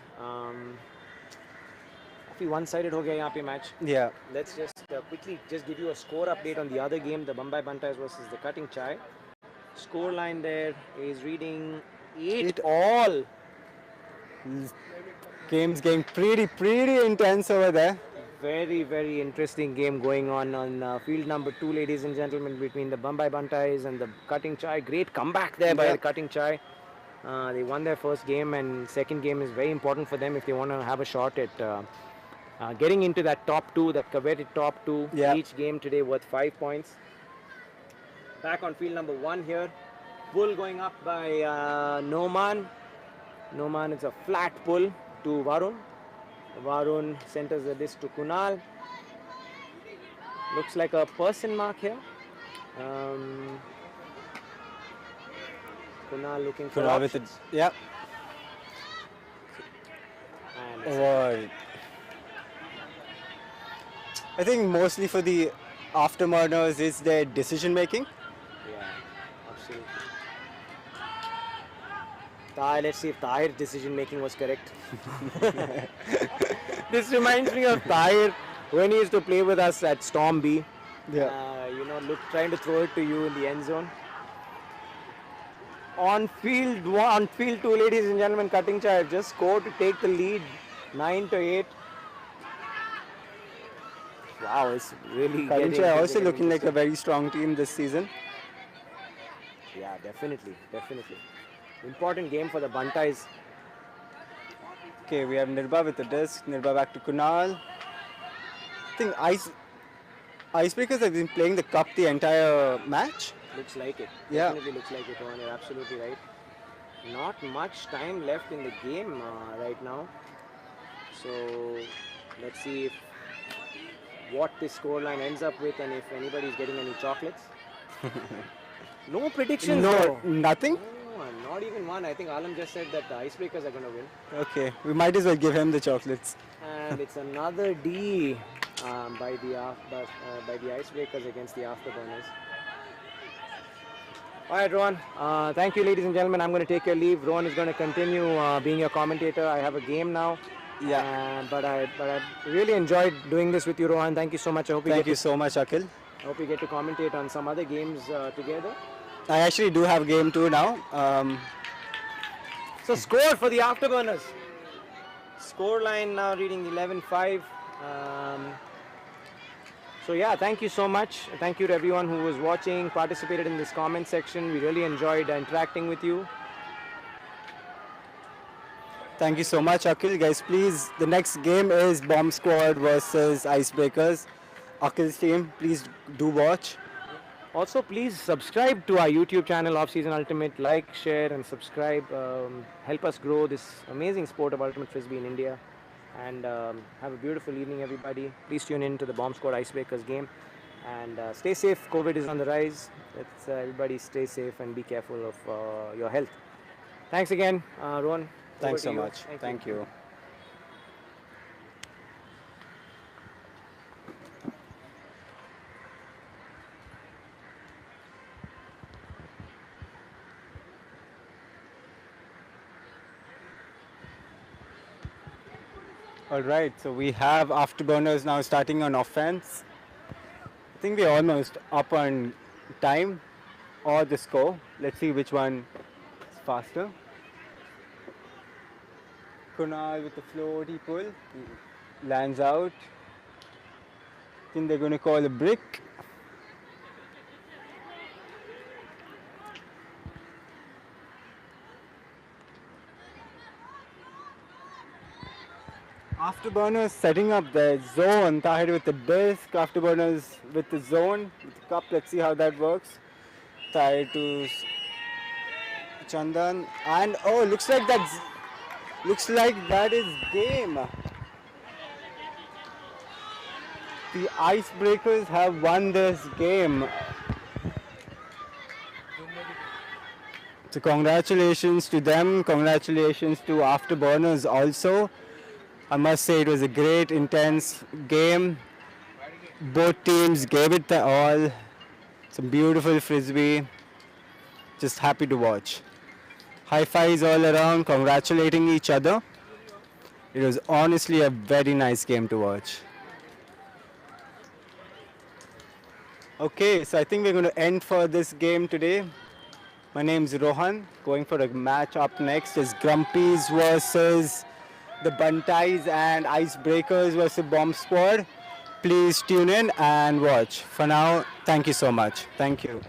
Speaker 3: काफी one-sided हो गया यहाँ पे match.
Speaker 2: Yeah.
Speaker 3: Let's just quickly just give you a score update on the other game, the Mumbai Bantais versus the Cutting Chai. Scoreline there is reading 8-all.
Speaker 2: Game's getting pretty intense over there.
Speaker 3: Very interesting game going on field number 2, ladies and gentlemen, between the Mumbai Bantais and the Cutting Chai. Great comeback there by the Cutting Chai. They won their first game, and second game is very important for them if they want to have a shot at getting into that top 2, that coveted top 2.
Speaker 2: Yeah.
Speaker 3: Each game today worth 5 points. Back on field number 1 here. Pull going up by Noman. Noman, it's a flat pull to Varun. Varun centers the disc to Kunal. Looks like a person mark here. Kunal looking for options.
Speaker 2: Yeah.
Speaker 3: And
Speaker 2: I think mostly for the afterburners is their decision making.
Speaker 3: yeah, absolutely. Let's see if Tahir's decision making was correct. This reminds me of Tahir when he used to play with us at Storm B.
Speaker 2: Yeah.
Speaker 3: Trying to throw it to you in the end zone. On field 2, ladies and gentlemen, Cutting Chai have just scored to take the lead, 9-8. Wow, it's really
Speaker 2: Cutting Chai also
Speaker 3: getting
Speaker 2: looking like a
Speaker 3: interesting.
Speaker 2: very strong team this season.
Speaker 3: Yeah, definitely. Important game for the Bantais.
Speaker 2: Okay, we have Nirba with the disc. Nirba back to Kunal. I think Icebreakers have been playing the cup the entire match.
Speaker 3: Looks like it.
Speaker 2: Yeah.
Speaker 3: Definitely looks like it, Rohan. You're absolutely right. Not much time left in the game right now. So let's see if what this scoreline ends up with and if anybody's getting any chocolates. No predictions
Speaker 2: No,
Speaker 3: though.
Speaker 2: nothing?
Speaker 3: No, not even one. I think Alam just said that the Icebreakers are going to win.
Speaker 2: Okay, we might as well give him the chocolates.
Speaker 3: And it's another D by the Icebreakers against the Afterburners. All right, Rohan. Thank you, ladies and gentlemen. I'm going to take your leave. Rohan is going to continue being your commentator. I have a game now.
Speaker 2: Yeah.
Speaker 3: But I really enjoyed doing this with you, Rohan. Thank you so much. I hope
Speaker 2: Thank you so much, Akhil.
Speaker 3: I hope we get to commentate on some other games together.
Speaker 2: I actually do have game 2 now.
Speaker 3: So score for the Afterburners. Score line now reading 11-5. So yeah, thank you so much. Thank you to everyone who was watching, participated in this comment section. We really enjoyed interacting with you.
Speaker 2: Thank you so much, Akhil. Guys, please, the next game is Bomb Squad versus Icebreakers. Akhil's team, please do watch.
Speaker 3: Also, please subscribe to our YouTube channel, Off Season Ultimate. Like, share, and subscribe. Help us grow this amazing sport of Ultimate Frisbee in India. And have a beautiful evening, everybody. Please tune in to the Bomb Squad Icebreakers game. And stay safe. COVID is on the rise. Let's everybody stay safe and be careful of your health. Thanks again, Rohan.
Speaker 2: Thanks so
Speaker 3: Over to you.
Speaker 2: much. Thank you. All right, so we have Afterburners now starting on offense. I think we're almost up on time or the score. Let's see which one is faster. Kunal with the floaty pull. He lands out. I think they're going to call a brick. Afterburners setting up their zone. Tahir with the disc. Afterburners with the zone. With the cup. Let's see how that works. Tahir to Chandan. And oh, looks like that is game. The Icebreakers have won this game. So congratulations to them. Congratulations to Afterburners also. I must say it was a great, intense game. Both teams gave it their all. Some beautiful frisbee. Just happy to watch. High fives all around, congratulating each other. It was honestly a very nice game to watch. Okay, so I think we're going to end for this game today. My name's Rohan. Going for a match up next is Grumpies versus the Buntais and Icebreakers versus Bomb Squad. Please tune in and watch. For now, thank you so much. Thank you.